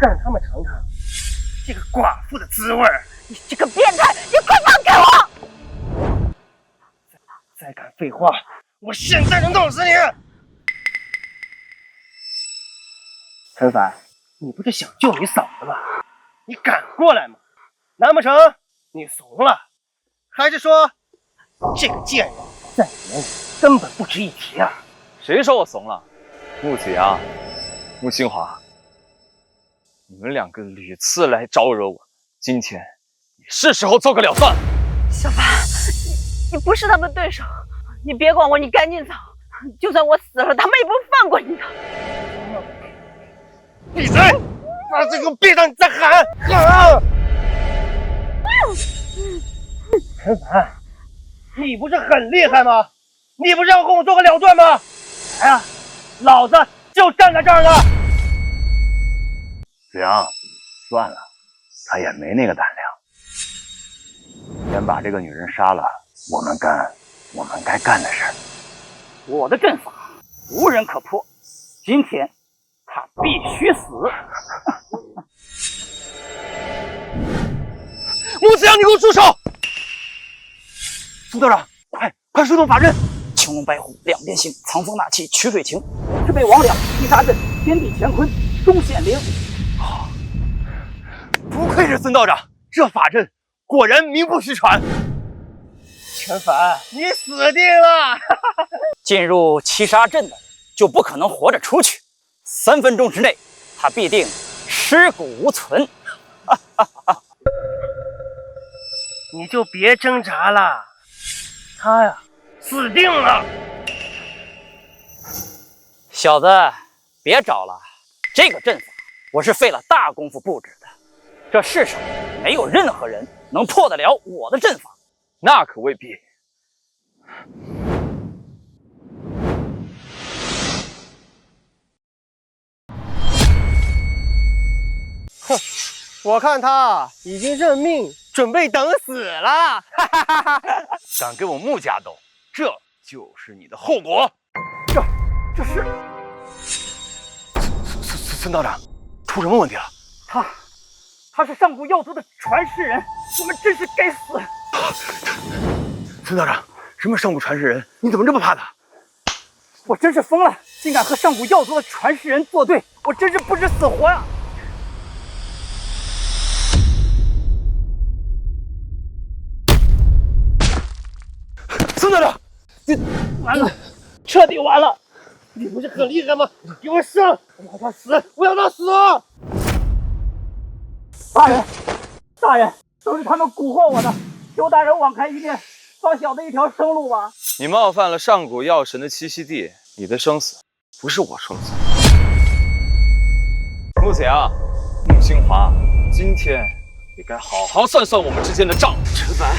让他们尝尝这个寡妇的滋味。你这个变态，你快放开我！再敢废话，我现在就弄死你！陈凡，你不是想救你嫂子吗？你敢过来吗？难不成你怂了？还是说这个贱人在你眼里根本不值一提啊？谁说我怂了？穆子阳、穆清华，你们两个屡次来招惹我，今天也是时候做个了断。小凡，你不是他们对手，你别管我，你赶紧走！就算我死了，他们也不会放过你的。闭嘴！把嘴给我闭上，你再喊！喊！陈凡，你不是很厉害吗？你不是要跟我做个了断吗？来啊，老子就站在这儿呢！子阳，算了，他也没那个胆量。先把这个女人杀了，我们干我们该干的事儿。我的阵法无人可破，今天他必须死。穆子阳，你给我住手！苏道长，快出动法阵！青龙白虎两边行，藏风纳气曲水情，赤背魍魉七杀阵，天地乾坤东显灵。不愧是孙道长，这法阵果然名不虚传。陈凡，你死定了！进入七杀阵的人就不可能活着出去，3分钟之内，他必定尸骨无存。你就别挣扎了，他呀，死定了。小子，别找了，这个阵法我是费了大功夫布置的，这世上没有任何人能破得了我的阵法。那可未必。哼，我看他已经认命，准备等死了。敢跟我穆家斗，这就是你的后果。这是孙道长，出什么问题了？他是上古药族的传世人，我们真是该死。孙道长，什么上古传世人？你怎么这么怕他？我真是疯了，竟敢和上古药族的传世人作对，我真是不知死活呀！孙道长，你完了，彻底完了！你不是很厉害吗？给我上！我要他死！我要他死！大人，都是他们蛊惑我的，求大人网开一面，放小的一条生路吧。你冒犯了上古药神的栖息地，你的生死不是我说了算。穆子阳，穆清华，今天你该好好算算我们之间的账。陈凡，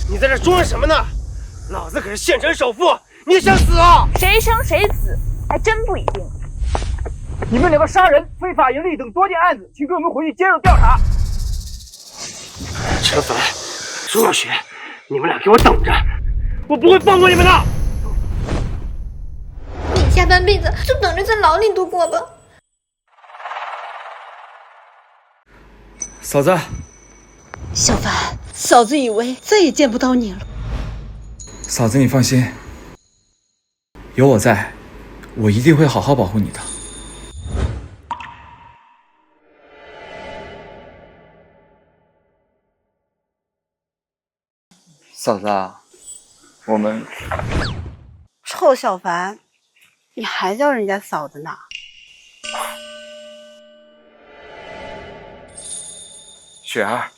你在这装什么呢？老子可是县城首富，你想死啊？谁生谁死，还真不一定。你们2个杀人、非法盈利等多件案子，请跟我们回去接受调查。陈凡、苏若雪，你们俩给我等着，我不会放过你们的！你下半辈子就等着在牢里度过吧。嫂子，小凡，嫂子以为再也见不到你了。嫂子你放心，有我在，我一定会好好保护你的。嫂子，我们……臭小凡，你还叫人家嫂子呢？雪儿，